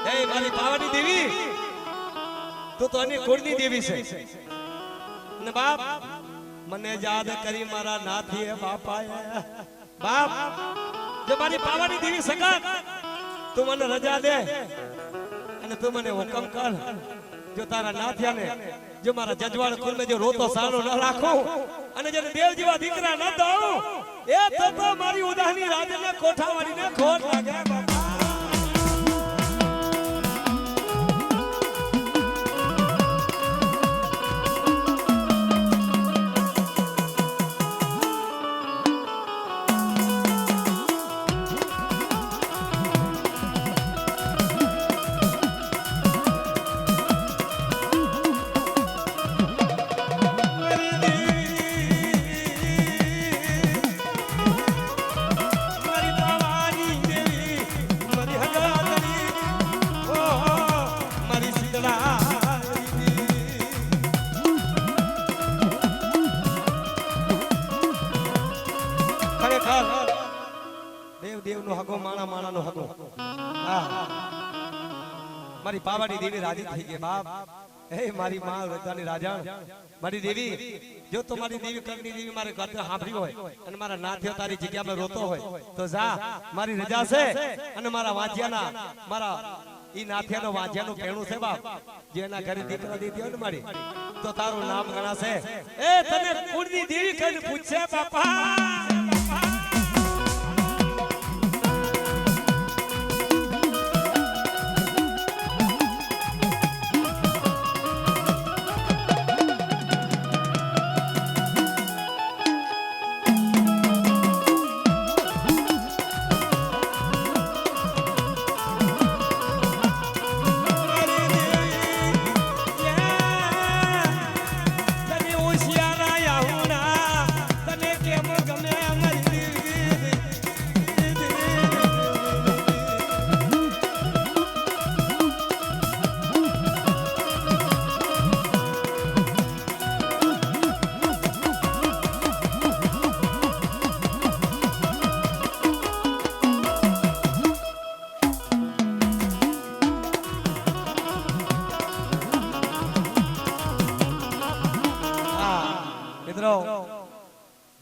એ મારી પાવાની દેવી તું તો અનેક કુળની દેવી છે ને બાપ મને યાદ કરી મારા નાથીએ બાપાએ બાપ જો મારી પાવાની દેવી સગા તું મને રજા દે અને તું મને હુકમ કર જો તારા નાથિયાને જો મારા જજવાડ કુલને જો રોતો સારો ન રાખું અને જે દેવ જેવા દીકરા ન દઉં એ તો મારી ઉદાહની રાજને કોઠાવાળીને ખોટ લાગે બાપા મારી પાવાડી દેવી રાજી થઈ ગઈ બાપ હે મારી માં રજાની રાજા મારી દેવી જો તો મારી દેવી કરની દેવી મારે ગાતે સાંભળી હોય અને મારા નાથિયો તારી જગ્યામાં રોતો હોય તો જા મારી રજા છે અને મારા વાંજિયાના મારા ઈ નાથિયાનો વાંજિયાનું પહેણું છે બાપ જેના ઘરે દીકરા દીધી હોય ને મારી તો તારું નામ ગણાશે એ તને કુળની દેવી કઈને પૂછશે બાપા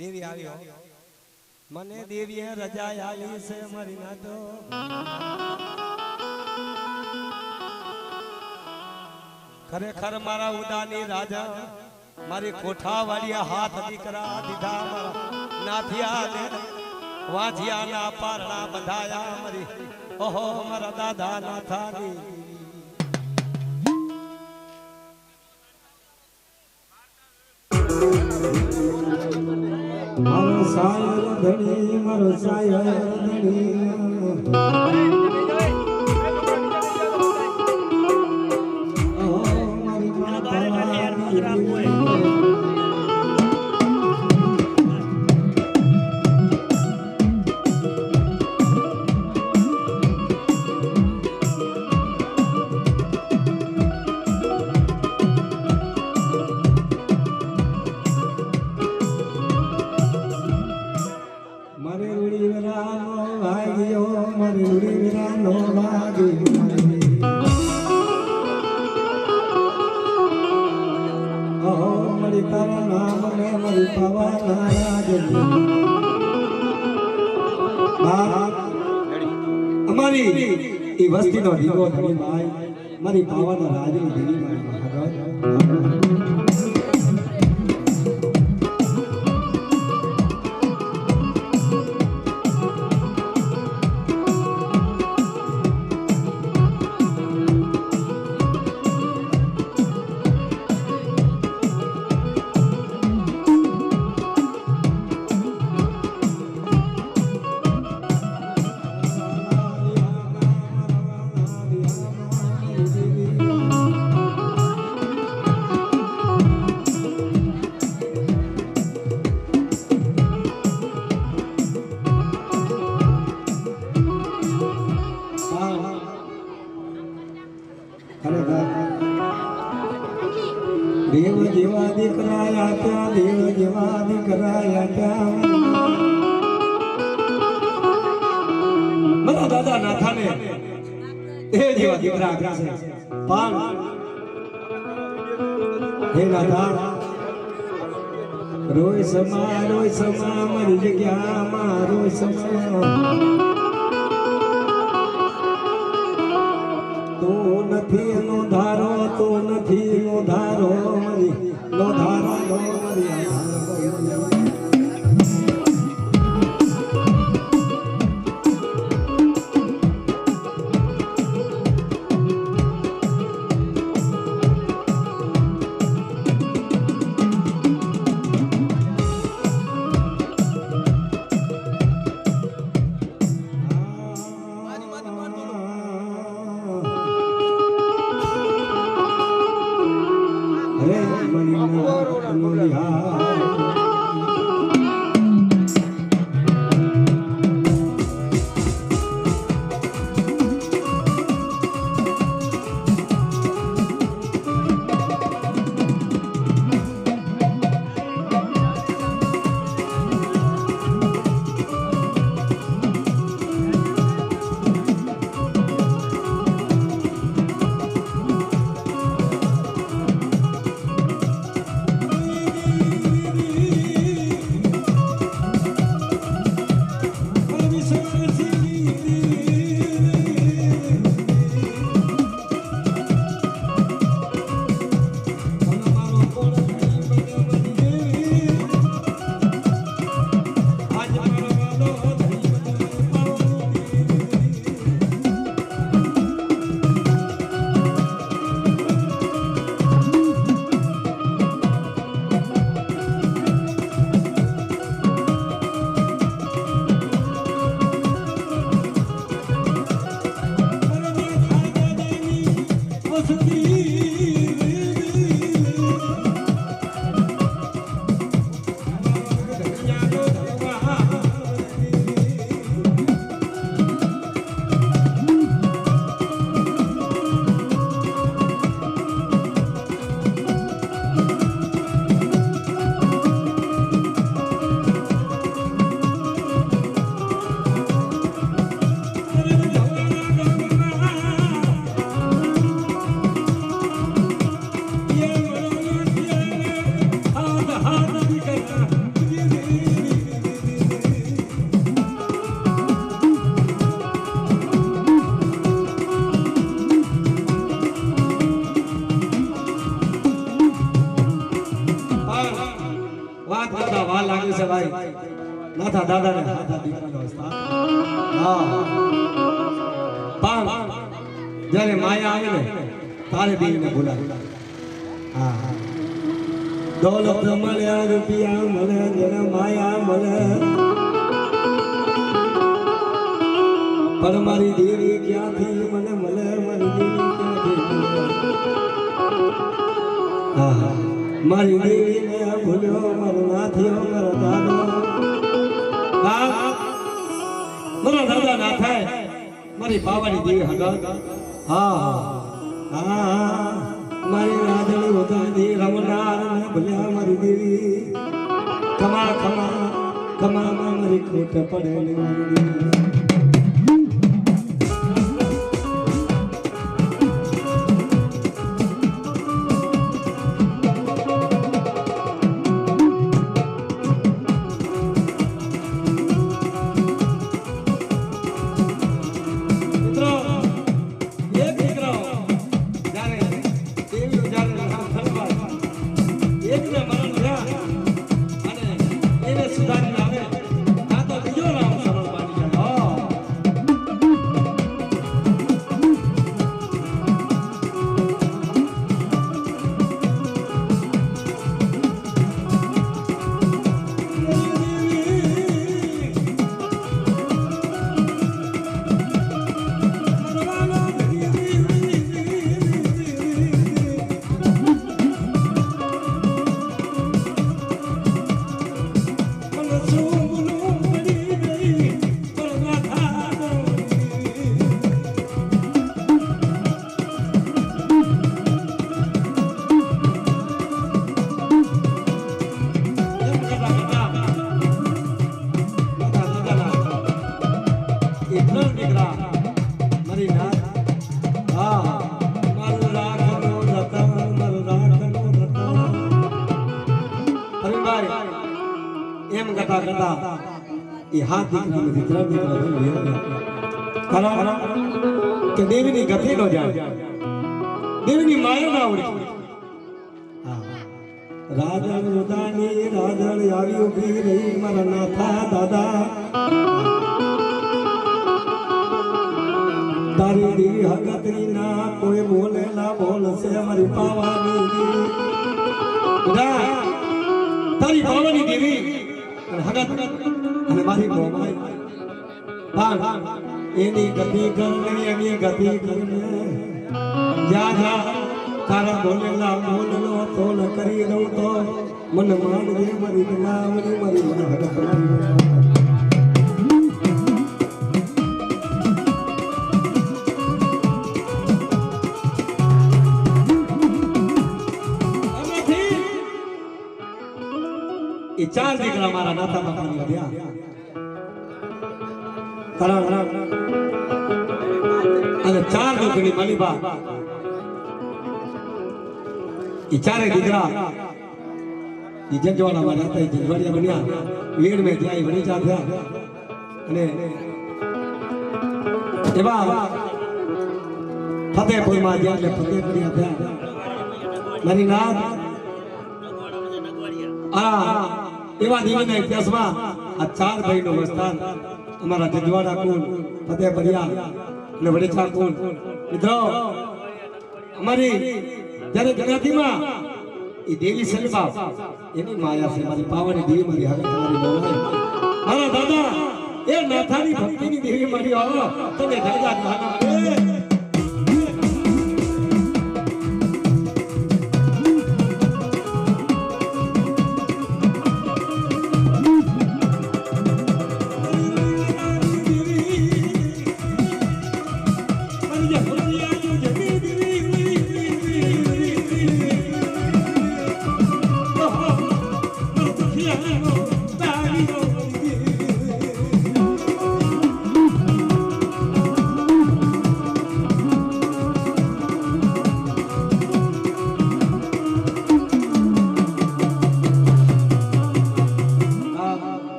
દેવી આવ્યો મને દેવીએ રજા આલી છે મારી નાતો ખરેખર મારા ઉદાની રાજા મારી કોઠાવાળીએ હાથ દીકરા દીધા મારા નાથિયા વાંજિયાના પારણા બંધાયા મારી ઓહો મારા દાદા નાથાની
મારો સાયર ધણી મારો સાયર ધણી મારી અમારી એ વસ્તીનો દીવો ધણી ભાઈ મારી પાવાના રાજની ધણી ભાઈ આપ્યા મારા દાદા નાથાને એ જેવા દીકરા આપ્યા છે પણ હે નાથા રોય સમા મારી જગ્યામાં રોય સમા તો નથી નો ધારો તો નથી નો ધારો મારી નો ધારો મારી આધાર નાથા દાદાને હાથા દીકરાનો સ્થાન હા પણ જ્યારે માયા આવે ને તારે દેવીને બોલાવે હા દોલત મળ્યા રૂપિયા મળે જેને માયા મળે પણ મારી દેવી ક્યાંથી મને મળે મારી દેવી ક્યાંથી હા મારી દેવીને ભૂલ્યો મારો નાથિયો મારો દાદો મારા દાદા ના થાય મારી બાવાની દેવી હગત હા હા મારી રાધણી ઉતારી રમનાર ભૂલ્યા મારી દેવી ખમા ખમા ખમામાં મારી ખોટ પડે મારી દેવી સુધારી આવે આ તો બીજો રામ સરળ બની જાય એ હાથ દીકરા નથી ત્રણ દીકરા કારણ કે દેવીની ગતિ નો જાય દેવીની માયા ના આવડી રાધણ ઉદાની રાધણ આવી ઉભી રહી મારા નાથા દાદા તારી દેવી હગતની ના કોઈ બોલે ના બોલશે મારી પાવાની તારી પાવાની દેવી હગત અને મારી મોમાઈ પણ એની ગતિ કરને એની ગતિ કરને જા જા તારા બોલેલા બોલનો તોલ કરી દઉં તો મન માનજે મારી બનાવની મારી મન હગત એ ચાર દીકરા મારા નાતા બાપાની વધ્યા અને ચાર દીકરી મલીબા એ ચારે દીકરા એ જંજવાડા માં રહેતા જંજવાડિયા બન્યા વેડ મેં ત્યાં વણી ચા થયા અને એવા ફતેહપુરમાં ગયા એટલે ફતેહપુરિયા થયા મારી નાથ એવા દીવીના ઇતિહાસમાં આ ચાર ભાઈનો વસ્તાર અમારા જજવાડા કુલ ફતેહપુરિયા અને વડેચા કુલ મિત્રો અમારી જ્યારે જગતીમાં એ દેવી સલબા એની માયા છે મારી પાવાની દેવી મારી હગત મારી મોમાઈ મારા દાદા એ નાથાની ભક્તિની દેવી મારી આવો તમે રાજા નાના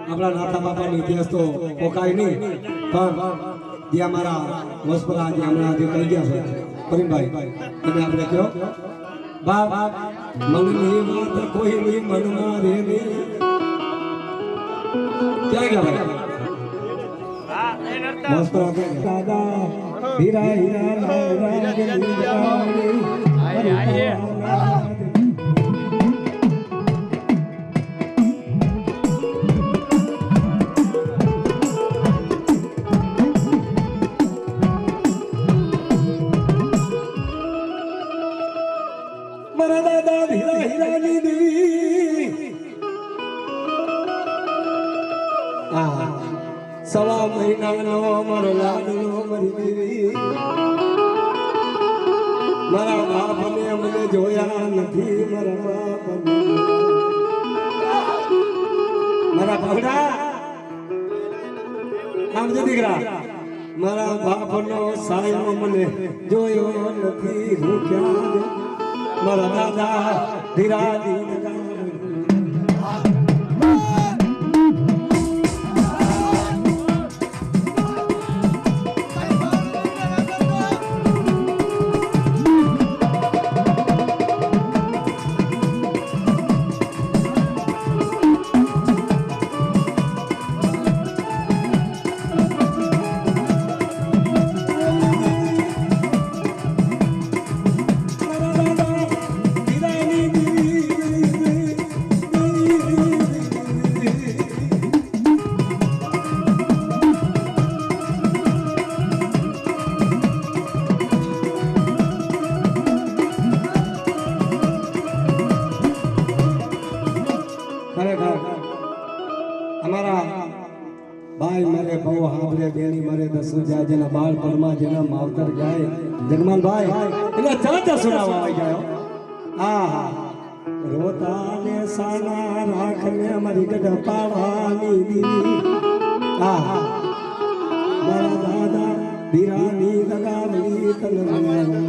આપણા નાથા બાપાનો ઇતિહાસ તો પોકાય નહીં પણ જે અમારા વસપરા જે હમણાં જે કહી ગયા છે કરીમભાઈ અને આપણે કહો બાપ મનની વાત કોઈ નહીં મનમાં રે નહીં ક્યાં ગયા ભાઈ વસપરા કે દાદા હીરા હીરા લાયરા કે લીલા સવા મહિનાનો મારો લાડલો મરી દેવી મારા બાપને મને જોયા નથી મારા બાપને મારા બાપડા આમ જે દીકરા મારા બાપનો સાયો મને જોયો નથી હું ક્યાં મારા દાદા ધીરા દીકરા ભાઈ મારે બહુ હાંભળે બેની મારે દસું જાય જેના બાળપણમાં જેના માવતર જાય જગમાલભાઈ એટલે ચાચા સુનાવા આવી ગયો હા રોતા ને સાના રાખને મારી ગઢ પાવાની દીવી હા મારા દાદા ધીરાની દગાવલી તલવાર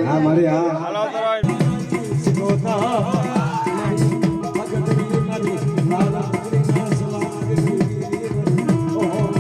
હા મારી હા શીખોતા મારી ભગતરી મારી લાલા ના સવાગરી ઓહો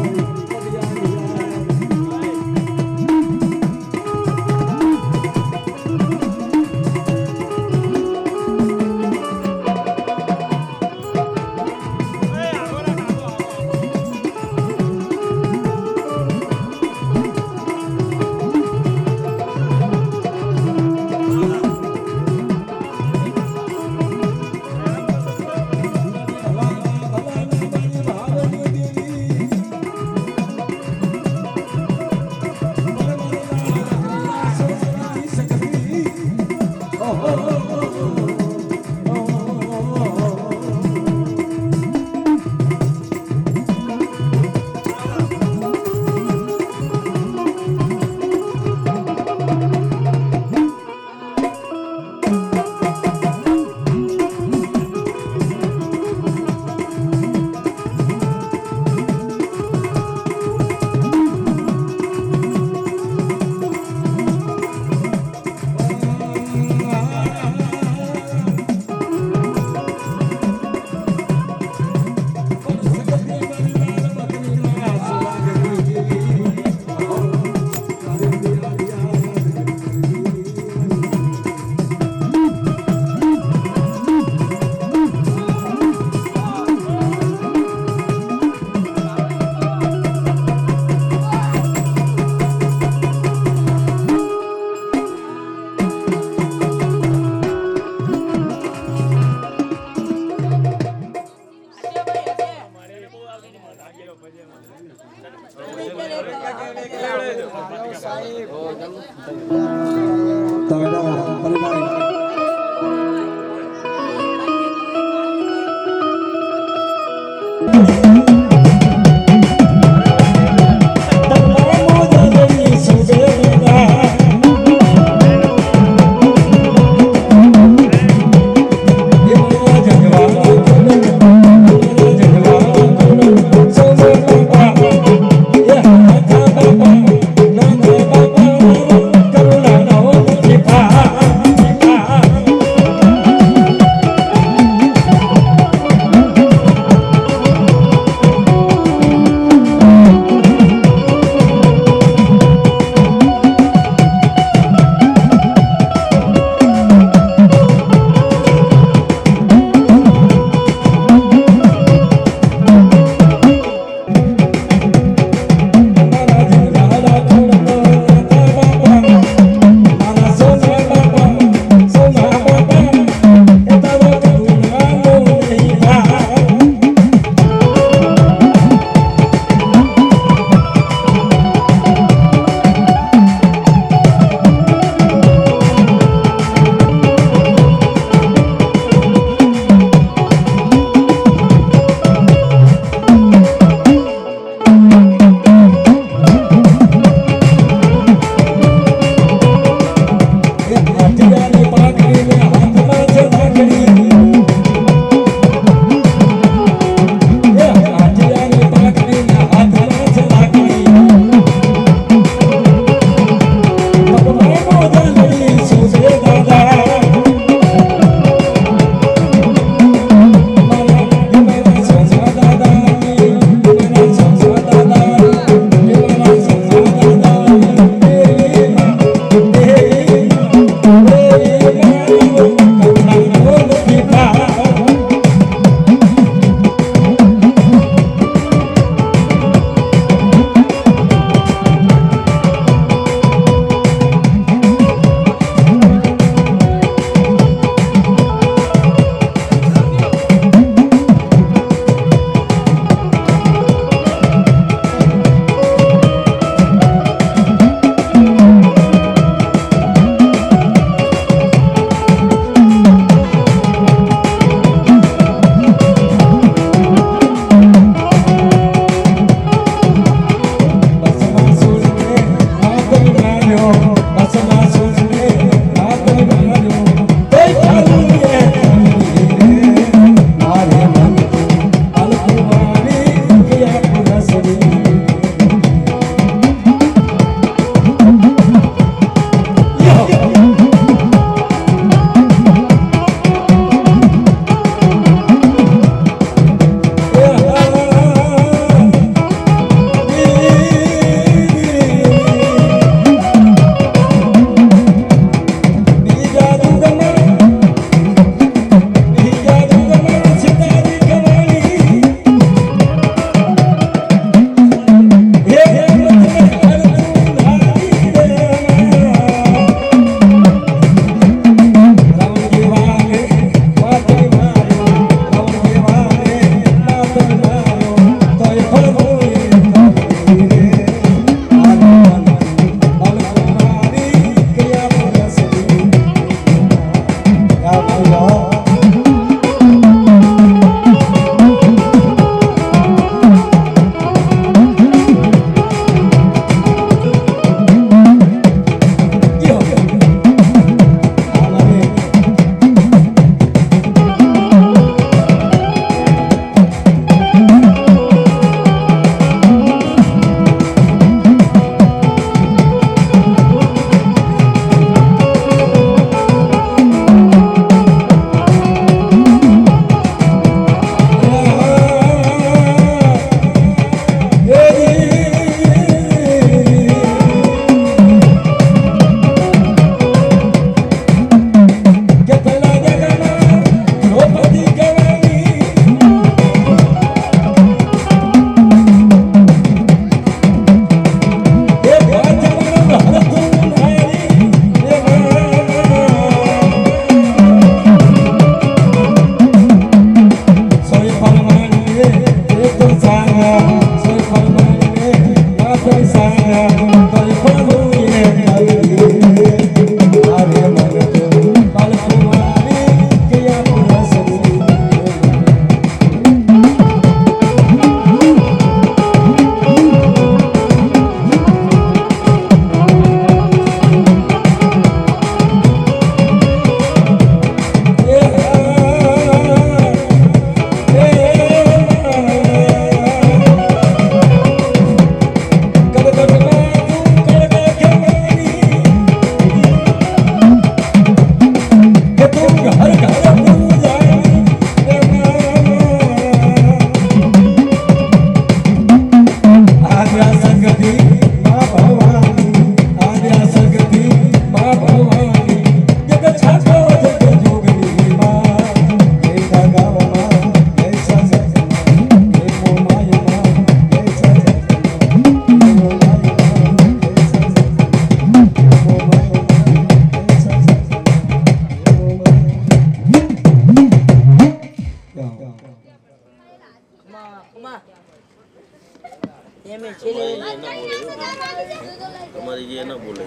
તમારી જે ના બોલે